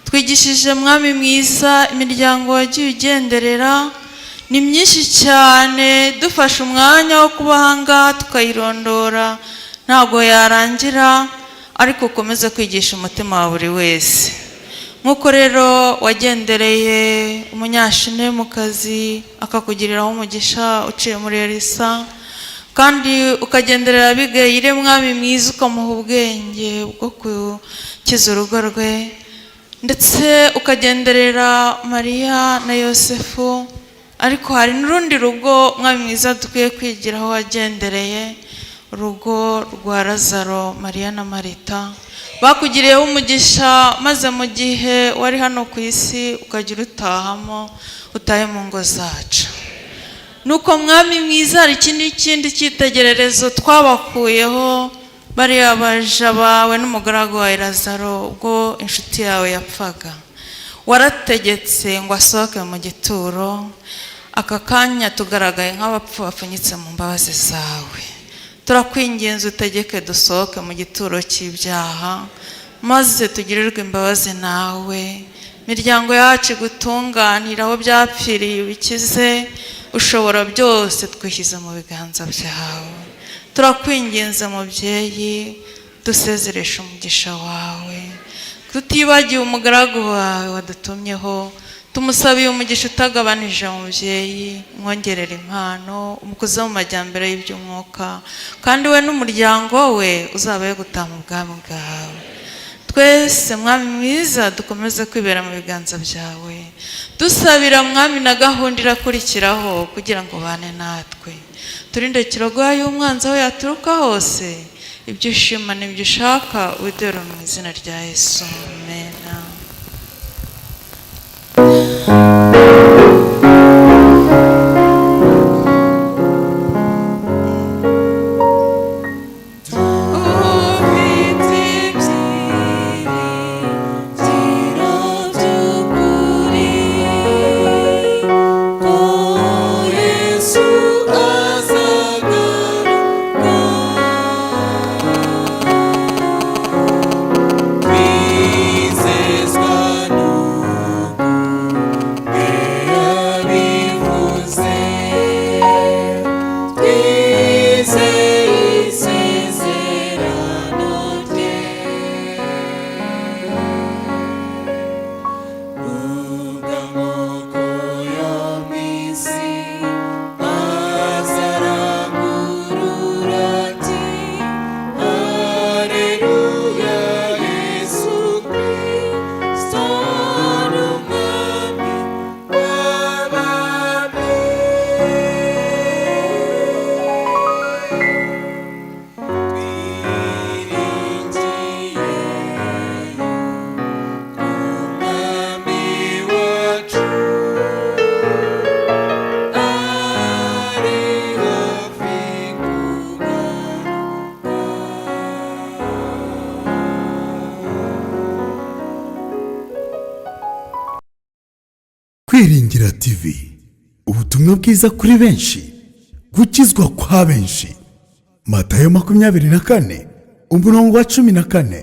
Twigishije mwami mwiza imiryango wagiye ugenderera, ni myinshi cyane, dufashe umwanya wo kuba ahangaha tukayirondora ntabwo yarangira, ariko ukomeze kwigisha umutima wa buri wese. Nk'uko rero wagendereye umunyashine mu kazi akakugiriraho umugisha uciye muri Elisa, kandi ukagenderera Abigayili mwami mwiza ukamuha ubwenge bwo gukiza urugo rwe, ndetse ukagenderera Mariya na Yosefu, ariko hari n'urundi rugo mwami mwiza dukwiye kwigiraho wagendereye, urugo rwa Lazaro, Mariya na Marita. Bakugiriyeho umugisha, maze mu gihe wari hano ku isi ukajya urutahamo, utahe mu ngo zacu. Nuko mwami mwiza, hari ikindi cyitegererezo twabakuyeho, bariya baja bawe n'umugaragu wawe Lazaro ubwo inshuti yawe yapfaga. Warategetse ngo asohoke mu gituro, aka kanya tugaragaye nk'abapfu bapfunyitse mu mbabazi zawe. Turakwinginze utegeke dusohoke mu gituro cy'ibyaha, maze tugirirwe imbabazi nawe. Imiryango yacu gutunganira, aho byapfiriye ubikize, ushobora byose twishyize mu biganza byawe. Turakwinginze mubyeyi, dusezereshe umugisha wawe, tutibagiwe umugaragu wawe wadutumyeho, tumusabiye umugisha utagabanije mubyeyi, mwongerera impano, umukuze mu majyambere y'iby'umwuka, kandi we n'umuryango we uzabaye gutaha mu bwami bwawe. Twese mwami mwiza dukomeze kwibera mu biganza byawe, dusabira mwami na gahunda irakurikiraho kugira ngo bane natwe. Turinde kirogoya y'umwanzi aho yaturuka hose, ibyo ushima n'ibyo ushaka ubidore mu izina rya Yesu, amen. Kwiringira TV, ubutumwa bwiza kuri benshi, gukizwa kwa benshi. Matayo 24 umurongo wa 14.